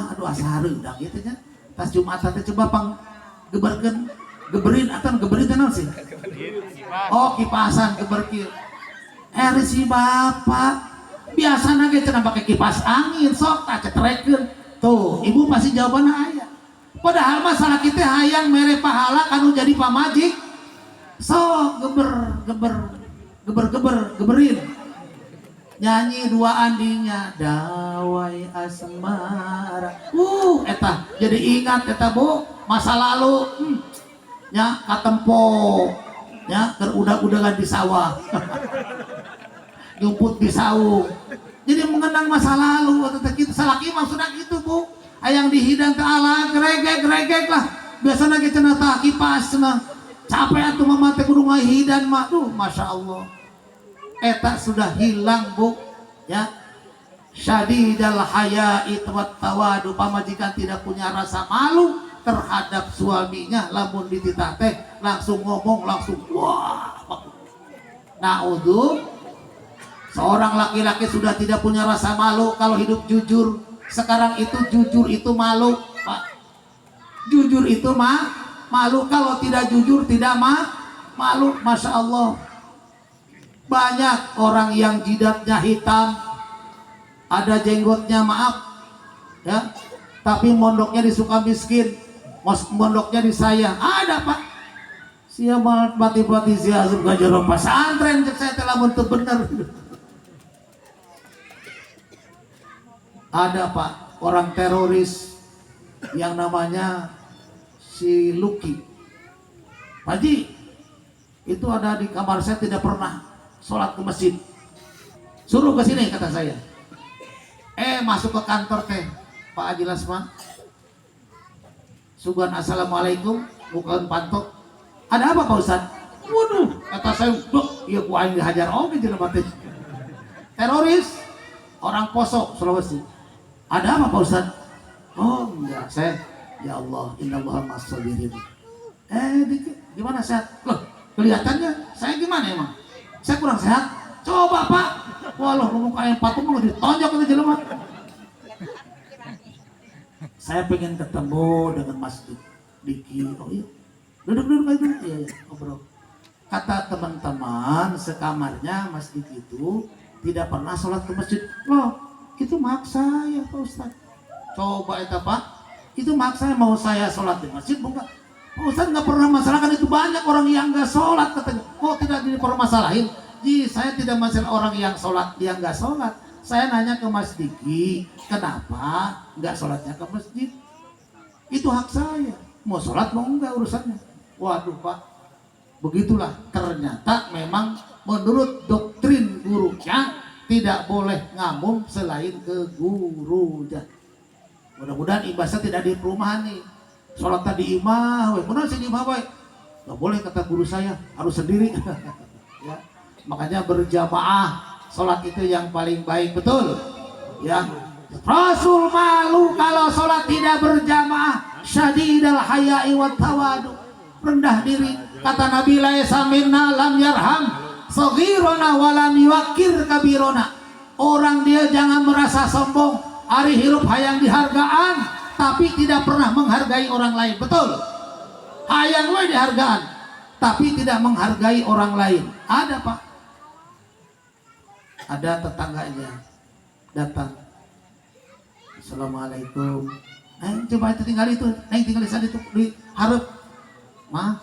aduh asa hareudang ieu teh nya tas Jumatan teh coba pang geberin teh naon sih oh kipasan geber kieu si bapak biasana ge cenah pake kipas angin sok tak cetrekeun tuh ibu pasti jawabanna aya padahal masalah kita hayang mere pahala kanu jadi pamajik sok geberin nyanyi duaan dinya dawai asmara eta jadi ingat eta bu masa lalu nya katempo nya keur udag-udagan di sawah nyumput di saung jadi mengenang masa lalu atau gitu salaki maksudnya gitu Bu. Ayang dihidang ke Allah gregek lah. Biasanya kita cenah kipas cenah. Capek atuh mama teh kudu ngahidan mah. Duh, Masya Allah. Eta sudah hilang Bu. Ya. Syadidal haya'i wat tawadu, pamajikan tidak punya rasa malu terhadap suaminya, lamun dititah teh langsung ngomong langsung wah. Naudzu, seorang laki-laki sudah tidak punya rasa malu kalau hidup jujur. Sekarang itu jujur itu malu, Pak. Jujur itu malu, kalau tidak jujur tidak malu. Masya Allah. Banyak orang yang jidatnya hitam, ada jenggotnya maaf ya, tapi mondoknya di Sukamiskin, mondoknya di saya ada Pak. Siapa mati-mati si Azub Gajaro pesantren cek saya telah bentuk bener. Ada Pak orang teroris yang namanya si Lucky Haji, itu ada di kamar saya, tidak pernah sholat ke masjid. Suruh ke sini kata saya. Masuk ke kantor teh Pak Haji Lasma, sugan assalamualaikum, bukan pantok. Ada apa Pak Ustad? Waduh, kata saya, iya ku aing dihajar oke jelema teh. Teroris, orang Poso, Sulawesi. Ada apa Pak Ustad? Oh enggak, saya ya Allah, innallaha ma'as-sabirin. Gimana sehat? Loh, kelihatannya saya gimana emang? Saya kurang sehat? Coba Pak. Walah, ngomong kayak patung mau ditonjok itu jelema. Saya pengen ketemu dengan Mas Diki. Oh iya, duduk aja. Iya, ngobrol. Kata teman-teman sekamarnya Mas Diki itu tidak pernah sholat ke masjid. Loh, itu maksa ya Pak Ustad. Coba itu Pak, itu maksa mau saya sholat di masjid bukan? Pak Ustad nggak pernah masalahkan itu, banyak orang yang nggak sholat katanya. Kok tidak dipermasalahin? Saya tidak masalah orang yang sholat, dia nggak sholat. Saya nanya ke Mas Diki, kenapa nggak sholatnya ke masjid? Itu hak saya. Mau sholat mau enggak urusannya. Waduh Pak, begitulah. Ternyata memang menurut doktrin gurunya tidak boleh ngamum selain ke gurunya. Mudah-mudahan imbasnya tidak di perumahan nih. Sholat tadi imah, benar sih imah baik. Nggak boleh kata guru saya, harus sendiri. Ya. Makanya berjamaah sholat itu yang paling baik, betul ya. Rasul malu kalau sholat tidak berjamaah. Syadidal haya'i wat tawadu, rendah diri. Kata Nabi, laisa minna lam yarham saghirana wa lam yuwaqqir kabirona. Orang dia jangan merasa sombong, ari hirup hayang dihargaan tapi tidak pernah menghargai orang lain, betul. Hayang we dihargaan tapi tidak menghargai orang lain. Ada Pak, ada tetangganya datang, assalamualaikum, coba itu tinggal itu, tinggal di sana itu di harap, mah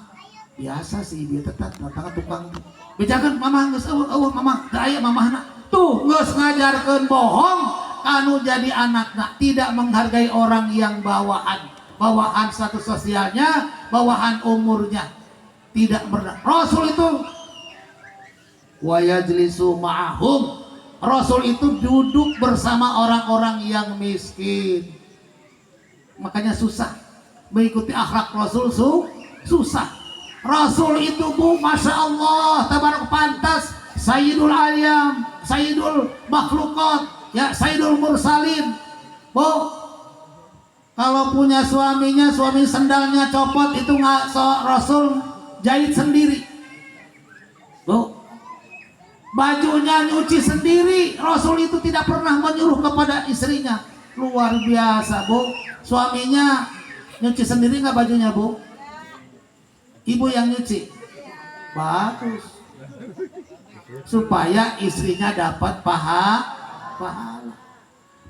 biasa sih dia tetap datang tukang, bejakan mama nggak mama daya mama anak tuh nggak ngajarkan bohong, kanu jadi anak tidak menghargai orang yang bawaan status sosialnya, bawaan umurnya, tidak pernah. Rasul itu wa yajlisu ma'ahum, Rasul itu duduk bersama orang-orang yang miskin. Makanya susah mengikuti akhlak Rasul, susah. Rasul itu Bu, Masya Allah, tabarak pantas, Sayyidul Alyam, Sayyidul Makhlukat, ya Sayyidul Mursalin. Bu, kalau punya suaminya, suami sendalnya copot, itu nggak Rasul jahit sendiri. Bu, bajunya nyuci sendiri. Rasul itu tidak pernah menyuruh kepada istrinya. Luar biasa Bu. Suaminya nyuci sendiri nggak bajunya Bu? Ibu yang nyuci. Bagus. Supaya istrinya dapat pahala.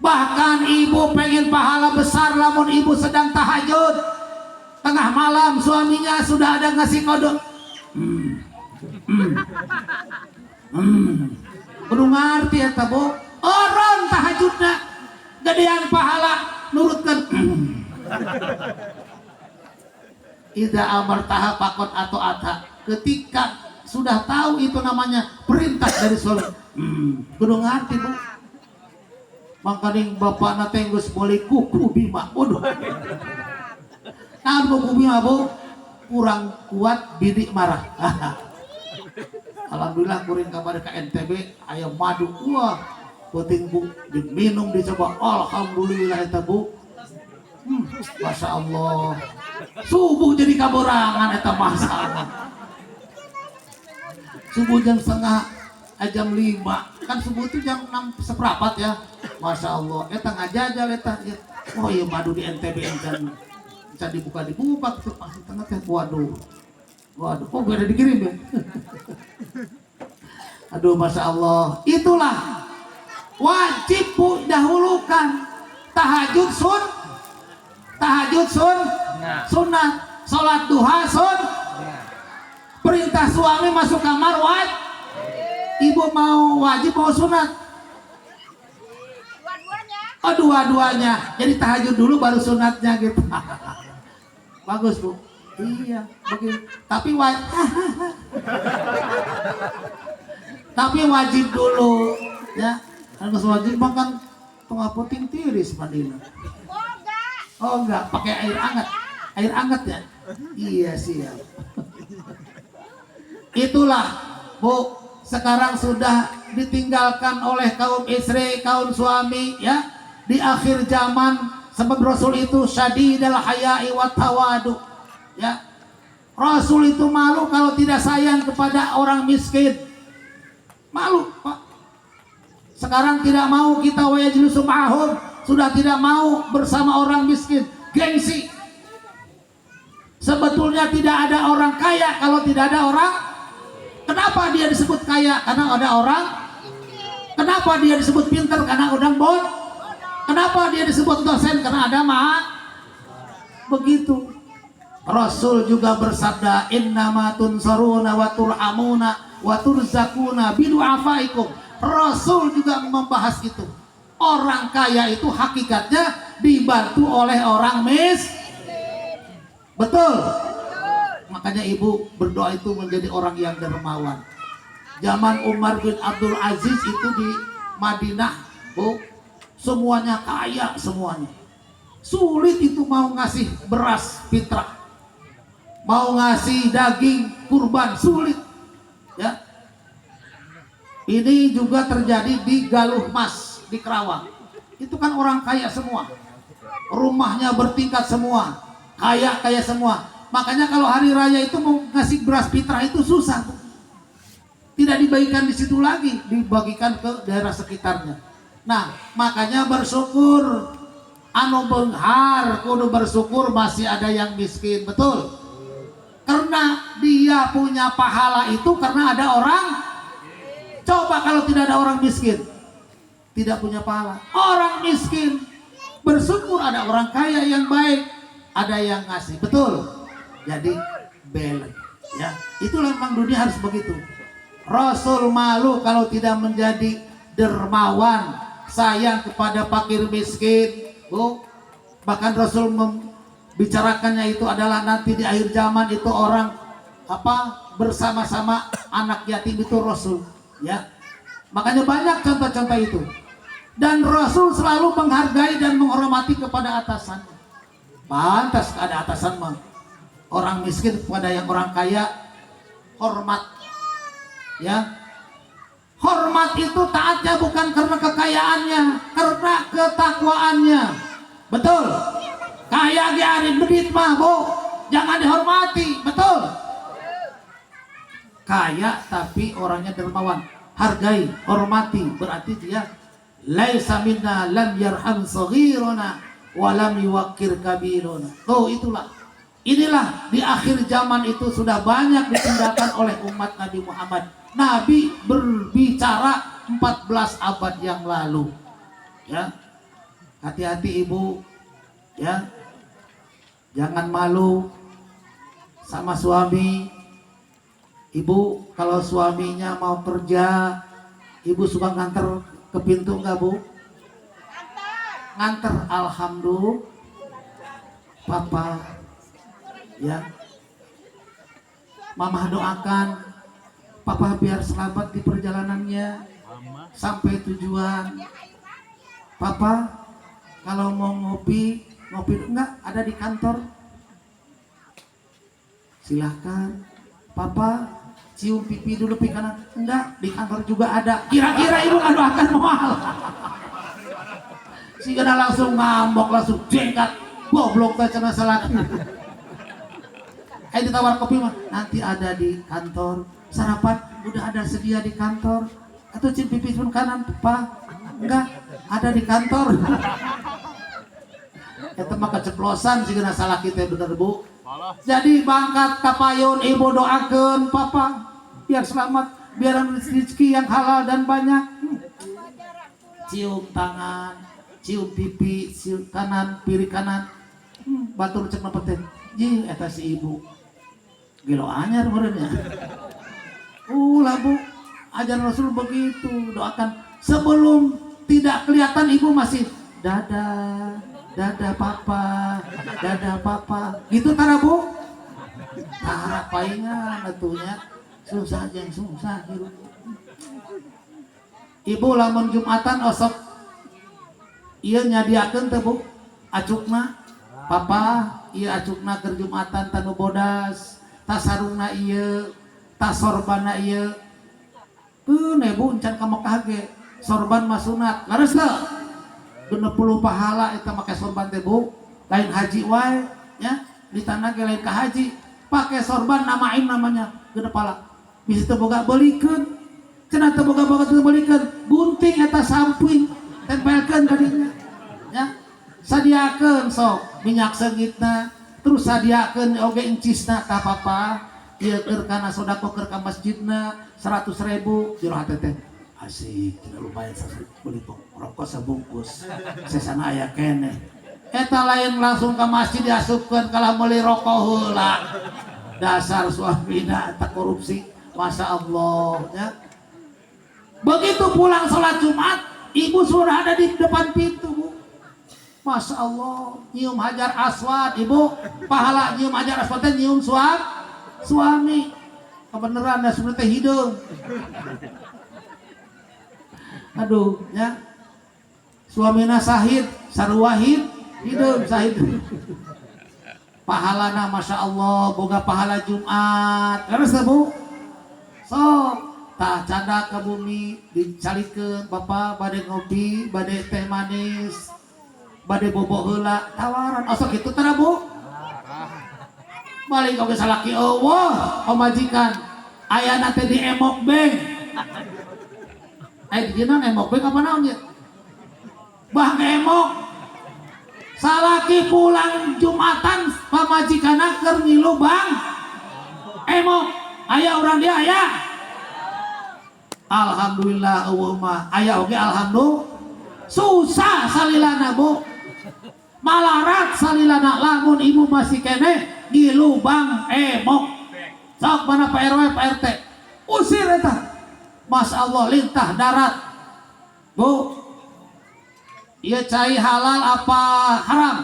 Bahkan ibu pengen pahala besar lamun ibu sedang tahajud. Tengah malam suaminya sudah ada ngasih kode. Kudu ngarti ya Bu. Orang tahajudnya gedean pahala nurutkan. Ida amar tahap pakot atau ata. Ketika sudah tahu itu namanya perintah dari suami, kudu ngarti Bu. Mangkaning bapak nate geus boleh kuku bima. Waduh. Nah, kuku bima bu kurang kuat bidik marah. Alhamdulillah kuring kabar ke NTB aya madu. Wah, penting bu diminum dicoba. Alhamdulillah eta bu. Masya Allah. Subuh jadi kaborangan eta masalah. Subuh jam setengah jam 5 kan subuh itu jam 6 seperempat ya. Masya Allah eta ngajajal eta ya. Oh iya madu di NTB kan bisa dibuka tuh pas tengah teh. Waduh kok gak ada dikirim ya. Aduh Masya Allah. Itulah wajib bu dahulukan tahajud sunat, sholat duha perintah suami masuk kamar wajib. Ibu mau wajib mau sunat? Dua-duanya. Jadi tahajud dulu baru sunatnya gitu. Bagus bu. Iya begitu. Tapi wajib dulu ya. Harus wajib makan tengah puting tiris mandina. Oh enggak, pakai air hangat ya. Iya siap. Itulah bu, sekarang sudah ditinggalkan oleh kaum istri, kaum suami ya. Di akhir zaman sebab Rasul itu syadidal haya'i wa tawadu ya. Rasul itu malu kalau tidak sayang kepada orang miskin. Malu Pak. Sekarang tidak mau kita wayajlisu ma'ahum, sudah tidak mau bersama orang miskin. Gengsi. Sebetulnya tidak ada orang kaya kalau tidak ada orang. Kenapa dia disebut kaya? Karena ada orang. Kenapa dia disebut pintar? Karena orang bodoh. Kenapa dia disebut dosen? Karena ada begitu. Rasul juga bersabda, innama tunsaruna wa tur'amuna wa turzakuna bidu'afaikum. Rasul juga membahas itu. Orang kaya itu hakikatnya dibantu oleh orang betul. Makanya ibu berdoa itu menjadi orang yang dermawan. Zaman Umar bin Abdul Aziz itu di Madinah, bu, semuanya kaya semuanya. Sulit itu mau ngasih beras fitrah, mau ngasih daging kurban, sulit. Ya. Ini juga terjadi di Galuh Mas di Kerawang. Itu kan orang kaya semua, rumahnya bertingkat semua, kaya semua. Makanya kalau hari raya itu mau ngasih beras fitrah itu susah, tidak dibagikan di situ lagi, dibagikan ke daerah sekitarnya. Nah makanya bersyukur, anu benghar kudu bersyukur masih ada yang miskin, betul. Karena dia punya pahala itu karena ada orang. Coba kalau tidak ada orang miskin, tidak punya pahala. Orang miskin bersyukur ada orang kaya yang baik, ada yang ngasih, betul. Jadi balance ya. Itulah memang dunia harus begitu. Rasul malu kalau tidak menjadi dermawan, sayang kepada fakir miskin, bu. Bahkan Rasul membicarakannya itu adalah nanti di akhir zaman itu orang bersama-sama anak yatim itu Rasul ya. Makanya banyak contoh-contoh itu. Dan Rasul selalu menghargai dan menghormati kepada atasan. Pantas ada atasan mah. Orang miskin kepada yang orang kaya hormat ya. Hormat itu taatnya bukan karena kekayaannya, karena ketakwaannya, betul. Kaya di bedit mah bu, jangan dihormati, betul. Kaya tapi orangnya dermawan, hargai, hormati, berarti dia laisa minna lam yarham saghirana wa lam yuwaqqir kabirana. Oh itulah. Inilah di akhir zaman itu sudah banyak ditinggalkan oleh umat Nabi Muhammad. Nabi berbicara 14 abad yang lalu. Ya, hati-hati ibu. Ya, jangan malu sama suami. Ibu kalau suaminya mau kerja, ibu suka nganter ke pintu enggak bu? Nganter, alhamdulillah. Papa. Ya, mama doakan papa biar selamat di perjalanannya sampai tujuan. Papa kalau mau ngopi enggak, ada di kantor. Silahkan. Papa cium pipi dulu pipi kanan, enggak, di kantor juga ada. Kira-kira ibu akan mahal. Si kena langsung ngambok, langsung jengkat, goblok teh cenah salah. Ditawar kopi mah, nanti ada di kantor. Sarapan udah ada sedia di kantor. Atau cium pipi pun kanan, Pak? Enggak, ada di kantor. Itu mah keceplosan sih kena salah kita bener Bu. Jadi bangkat kapayun ibu doakan papa biar selamat, biar rezeki yang halal dan banyak. Cium tangan, cium pipi, cium kanan, piring kanan. Batur cek napa teh? Ji eta si ibu. Gilo anyar meureunnya. Lah Bu, ajaran Rasul begitu, doakan sebelum tidak kelihatan ibu masih dadah, dadah papa, gitu tara Bu. Tara paingan atunya, susah jeung susah hirup. Ibu lamun Jumatan osok ieu nyadiakeun teh Bu, acukna papa ieu acukna keur Jumatan tanu bodas, tas sarungna ieu, tas sorbana ieu. Bu encan ka Mekah ge, sorban mah sunat. Laras teu? 60 pahala eta make sorban teh Bu. Lain haji wae nya, di tanah ge lain ka haji. Pake sorban namain namanya, genep pahala. Bisa teu boga beulikeun. Cenah teu boga teu beulikeun, gunting eta samping tempelkeun ka dinya. Ya. Sadiakeun sok minyak seungitna, terus sadiakeun oge encisna ka papa. Ieu keur kana sodako keur ka masjidna 100.000 jero hate teh. Asik, tidak lumayan beli rokok sebungkus. Sesana aya kene. Eta lain langsung ke masjid diasupkeun kalah meuli rokok heula. Dasar suamina eta korupsi. Masya Allah ya. Begitu pulang sholat Jumat, ibu sudah ada di depan pintu Bu. Masya Allah, nyium hajar aswad ibu. Pahala nyium hajar aswad teh nyium suami. Kebeneran dah sebenarnya hidung. Aduh ya, suamina sahid sarwahid hidup sahid. Pahalana Masya Allah boga pahala Jumat. Terus Bu sok tah canda ke bumi dicalikeun Bapak bade ngopi, bade teh manis, bade bobo heula tawaran osok kitu tara Bu. Balik oge salaki eueuh pamajikan ayana teh di Emok Bank. Di dina Emok Bank apa naon ya? Bah Emok salaki pulang Jumatan pamajikana keur ngilu Bang Emok aya urang dia aya. Alhamdulillah eueuh mah aya oge alhamdulillah. Susah salilana Bu. Malarat salilana lamun ibu masih kene ngilu Bang Emok. Sok mana Pak RW Pak RT usir eta. Masya Allah lintah darat Bu. Ieu cai halal apa haram?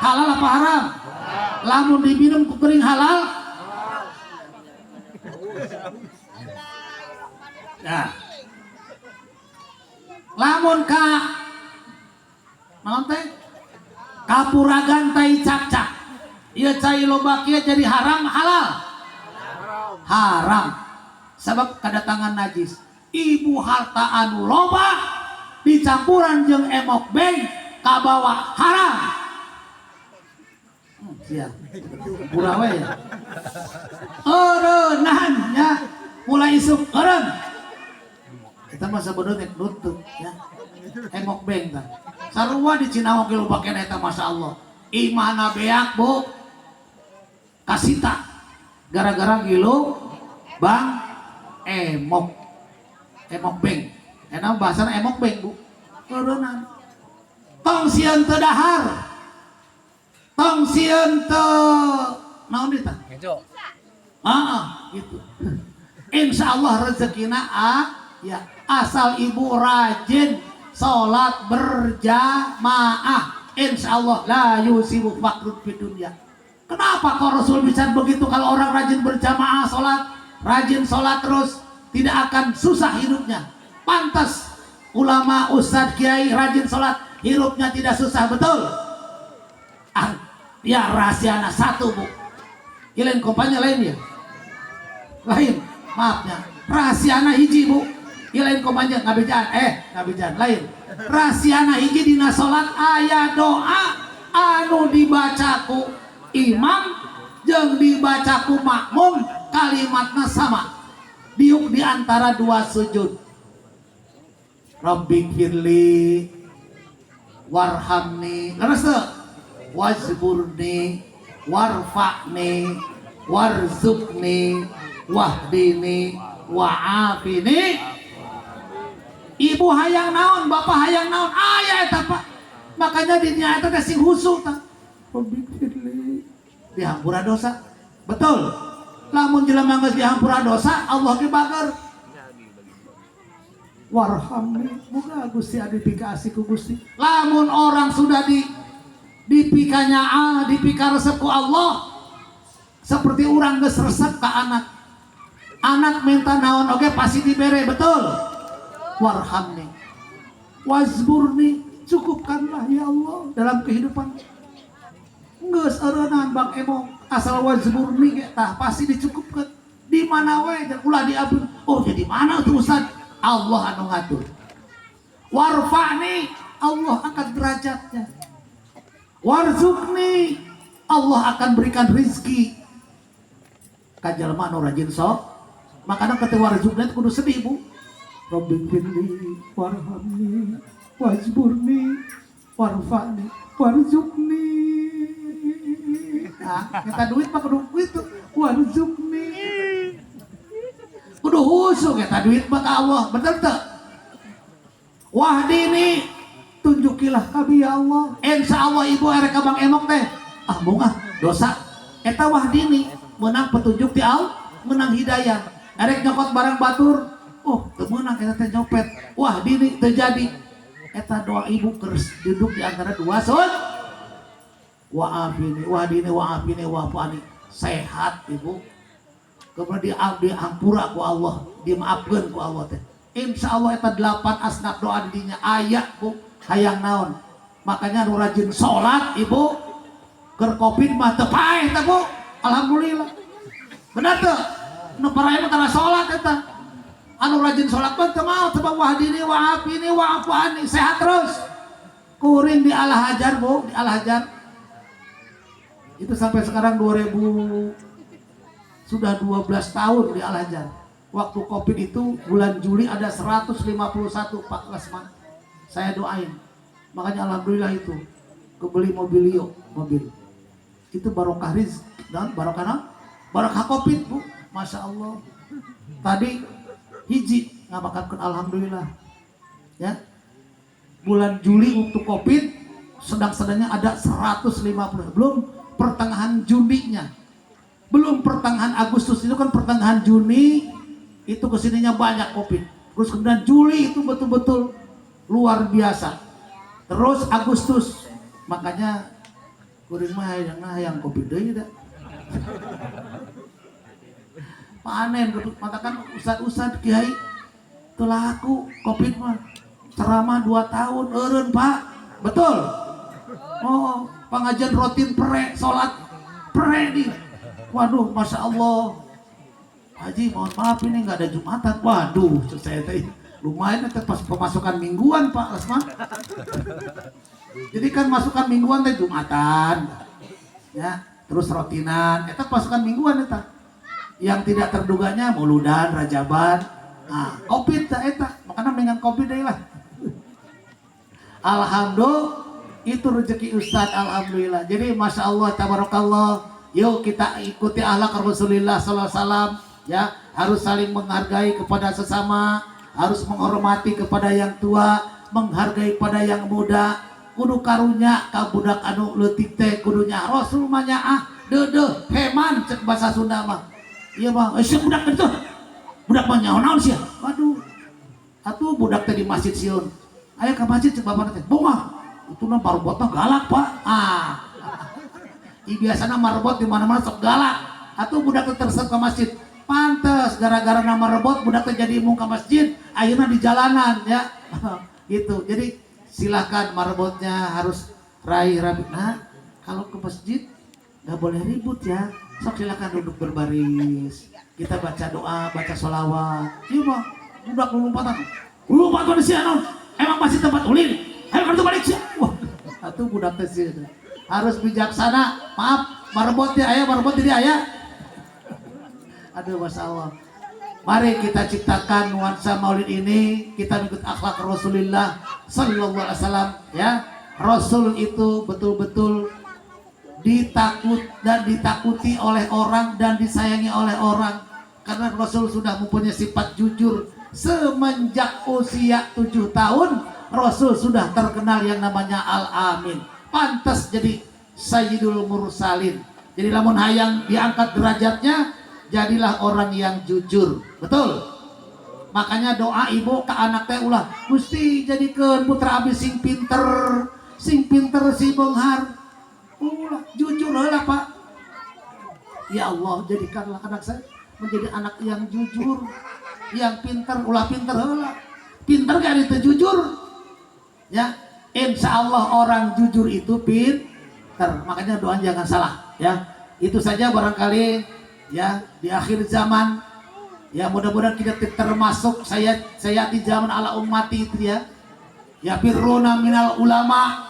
Halal apa haram? Lamun diminum ku kering halal? Ya. Lamun ka naon teh? Kapuragan tai cak-cak. Ieu cai loba kieu jadi haram halal? Haram. Sebab kedatangan najis. Ibu harta anu loba dicampuran jeung Emok Bank kabawa haram. Siap. Pura we ya. Eureunhan ya. Mulai isuk eureun. Kita mah sabeudeuh nek nutup ya. Emok Bank tah. Sarua di Cinawa ge loba keneh eta masyaallah. Imahna beak Bu. Kasita. Gara-gara gilu Bang Emok Bank. Enak bahasana Emok Bank Bu. Eureunnan. Tong sieun teu dahar. Tong sieun teu naon eta? Hejo. Gitu. Insyaallah rezekina ya asal ibu rajin salat berjamaah. Insyaallah la yusibu faqrun fid dunya. Kenapa kok Rasul bisa begitu? Kalau orang rajin berjamaah salat, rajin sholat terus tidak akan susah hidupnya. Pantas ulama, ustadz, kiai rajin sholat, hirupnya tidak susah, betul? Ya rahasiana satu bu, ilain kompanya lain ya, lain, maafnya, rahasiana hiji bu, ilain kompanya ngabejan lain, rahasiana hiji dina sholat aya doa anu dibacaku imam jeung dibacaku makmum kalimatna sama, diuk di antara dua sujud. Rabbik firli warhamni leres wazburni warfa'ni warzukni wahdini wa'afini. Ibu hayang naon, bapak hayang naon, aya eta Pak. Makanya di nya eta teh sing husu tah. Rabbik firli dihampura dosa. Betul. Lamun jelema geus dihampura dosa, Allah ge bager. Warhamni, moga Gusti adi dikasih ku Gusti. Lamun orang sudah dipikanya dipika resep ku Allah, seperti orang geus resep ka anak minta naon oge pasti dibere, betul? Warhamni wazburni, cukupkanlah ya Allah dalam kehidupan. Geus eureunaan Bang Emo asal wazburni ge tah pasti dicukupkan. Di mana we ulah diabun. Oh, jadi mana tuh Ustaz? Allah anu ngatur. Warfa'ni, Allah angkat derajatnya. Warzukni, Allah akan berikan rizki. Kajalma anu rajin sok, makanya kata warzukni kudu sedih bu. Rabbik firli warhamni wajburni warfa'ni warzukni. Nah, kita duit mah kudu itu warzukni. Kudu husuk eta duit mah ka Allah, bener teu? Wahdini, tunjukilah kami ya Allah. Insya Allah ibu erek ka Bang Emok teh. Bunga dosa. Eta wahdini, menang petunjuk ti Allah, menang hidayah. Erek nyokot barang batur, oh teu meunang eta teh nyopet. Wahdini terjadi. Eta doa ibu terus duduk di antara dua sud. Wa'afini, wahdini, wa'afini, wa'afani. Sehat ibu. Kemudian diampura ku Allah, dimaafkan ku Allah teh. Insya Allah eta 8 asnaf doa didinya aya bu, hayang naon. Makanya anu rajin sholat ibu, keur covid mah teu paeh teh bu, alhamdulillah. Benar teu? Nu parae mah kana sholat eta. Anu rajin sholat mah teu mau teu wahdini wa'afini wa'afani, sehat terus. Kuring di Al-Hajar bu, di Al-Hajar. Itu sampai sekarang 2000 sudah 12 tahun di Al-Hajar. Waktu Covid itu bulan Juli ada 151 Pak Lesman. Saya doain. Makanya alhamdulillah itu kebeli mobil. Itu barokah rizki dan barokah Covid bu. Masya Allah. Tadi hiji ngabakakeun alhamdulillah. Ya. Bulan Juli untuk Covid sedang-sedangnya ada 150. Belum pertengahan Juninya. Belum pertengahan Agustus, itu kan pertengahan Juni itu kesininya banyak Covid. Terus kemudian Juli itu betul-betul luar biasa. Terus Agustus, makanya kuring mah yang Covid deui da. Panen matakan ustad-ustad kiai teu laku Covid mah. Ceramah 2 tahun eureun Pak. Betul. Oh, pengajian rutin salat di. Waduh, Masya Allah Haji, mohon maaf ini nggak ada Jumatan. Waduh, saya teh lumayan itu pas pemasukan mingguan Pak Lesman. Jadi kan masukan mingguan teh Jumatan, ya, terus rotinan. Itu pasukan mingguan itu. Yang tidak terduganya Mauludan, Rajaban, nah, Covid teh eta. Makanya dengan Covid deh lah. Alhamdulillah itu rezeki Ustadz, alhamdulillah. Jadi Masya Allah, tabarakallah. Yuk kita ikuti akhlak Rasulullah sallallahu alaihi wasallam, ya, harus saling menghargai kepada sesama, harus menghormati kepada yang tua, menghargai pada yang muda. Kudu karunya ka budak anu leutik teh kudunya Rasul mah nyaah deudeuh heman cek bahasa Sunda mah. Ieu mah sieun budak itu. Budak mah nyaho naon sia? Waduh. Atuh budak teh di Masjid Sion. Aya ka masjid cek bapak teh. Bunga. Utuna parbotna galak, Pak. Biasanya marbot di mana-mana sok galak. Atau budak tersesat ke masjid. Pantes gara-gara nama rebot budak jadi imung ke masjid. Akhirnya di jalanan ya. Gitu. Jadi silakan marbotnya harus raih rapi. Nah, kalau ke masjid nggak boleh ribut ya. Sok silakan duduk berbaris. Kita baca doa, baca sholawat. Iya bang, budak lompatan di sini non. Emang masih tempat ulin? Ayo kartu balik sih. Wah, itu budak sih. Harus bijaksana. Maaf, marbotnya ayah, marbot jadi ayah. Aduh, masya Allah. Mari kita ciptakan nuansa maulid ini, kita ikut akhlak Rasulullah Sallallahu Alaihi Wasallam ya. Rasul itu betul-betul ditakuti oleh orang dan disayangi oleh orang, karena Rasul sudah mempunyai sifat jujur. Semenjak usia 7 tahun Rasul sudah terkenal yang namanya Al-Amin, pantas jadi Sayyidul Mursalin. Jadi lamun hayang diangkat derajatnya, jadilah orang yang jujur, betul. Makanya doa ibu ke anak teh ulah mesti jadikan putra abdi sing pinter si Benghar, ulah jujur lah Pak. Ya Allah, jadikanlah anak saya menjadi anak yang jujur, yang pinter, ulah pinter lah. Pinter gak itu jujur ya. Insya Allah orang jujur itu pinter. Makanya doa jangan salah ya. Itu saja barangkali ya, di akhir zaman ya, mudah-mudahan kita termasuk saya di zaman ala ummati itu ya. Ya firruna minal ulama,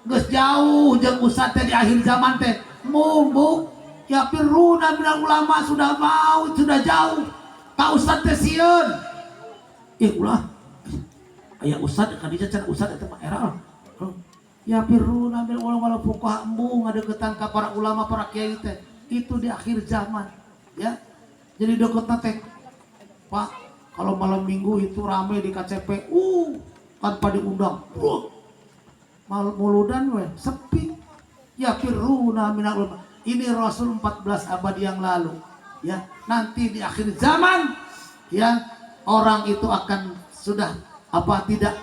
geus jauh jeung ustaz teh di akhir zaman teh mumbuk. Ya firruna minal ulama sudah jauh ka ustaz teh sieun. Ulah aya ustaz kadija can ustaz eta mah era. Ya firruna minal ulama fuqaha embung ngadeukeutan ka para ulama, para kiai teh. Itu di akhir zaman ya. Jadi dokter teh Pak, kalau malam minggu itu rame di KCP tanpa diundang, mauludan weh sepi. Ya firruna minal ulama, ini Rasul 14 abad yang lalu ya. Nanti di akhir zaman ya, orang itu akan sudah tidak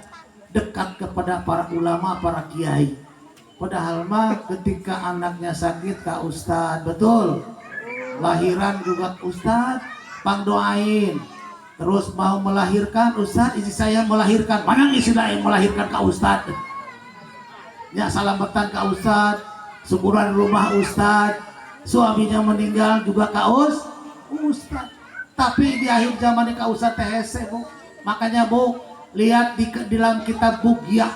dekat kepada para ulama, para kiai. Padahal mah ketika anaknya sakit ke ustad, betul. Lahiran juga ustad, pang doain. Terus mau melahirkan, ustad isi saya melahirkan. Mana isi lain melahirkan ke ustad? Ya salamatan ke ustad, syukuran rumah ustad, suaminya meninggal juga ke ustad. Tapi di akhir zaman ini ke ustad THC bu. Makanya bu, lihat di dalam kitab Bugyah,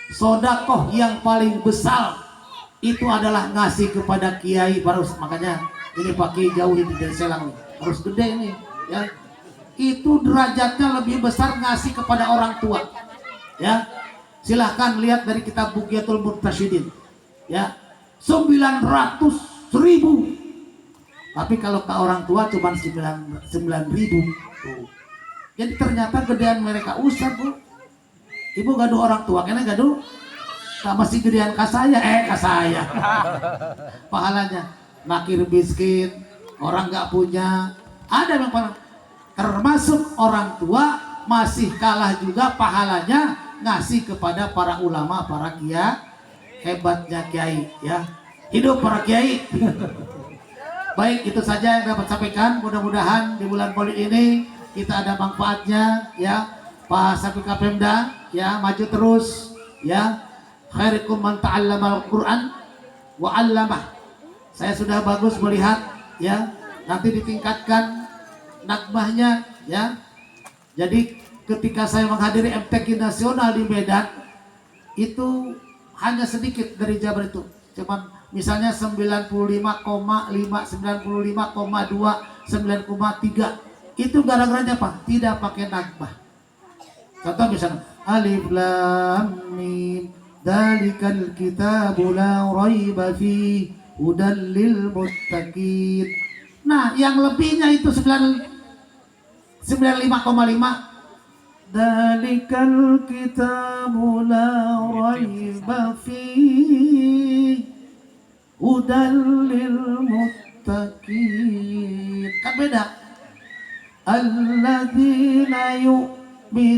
sodakoh yang paling besar itu adalah ngasih kepada kiai para ustaz. Makanya ini pakai jauh ini dari Selang nih, harus gede ini ya. Itu derajatnya lebih besar ngasih kepada orang tua ya. Silahkan lihat dari kitab Bugyatul Murtasyidin ya, 900.000. Tapi kalau ke orang tua cuma 9.000. Jadi ternyata gedean mereka ustaz bu. Ibu gaduh orang tua, kena gaduh masih gedean ka saya, pahalanya nakir miskin, orang nggak punya, ada yang termasuk orang tua masih kalah juga pahalanya ngasih kepada para ulama, para kiai. Hebatnya kiai ya, hidup para kiai. Baik, itu saja yang dapat sampaikan. Mudah-mudahan di bulan Maulid ini kita ada manfaatnya ya. Pak Sapika Pemda ya, maju terus ya. Khairukum man ta'allama al-Qur'an wa 'allamah. Saya sudah bagus melihat ya, nanti ditingkatkan nakbahnya ya. Jadi ketika saya menghadiri MTQ nasional di Medan itu hanya sedikit dari Jabar itu. Cuman misalnya 95,5, 95,2, 9,3. Itu gara-garanya apa? Tidak pakai nakbah. Contoh misalnya alif lam mim dzalikal kitabu la raiba fi hudal lil muttaqin. Nah, yang lebihnya itu 95,5 dzalikal kitabu la raiba fi hudal lil muttaqin. Kan beda. Alladzina yu'minuna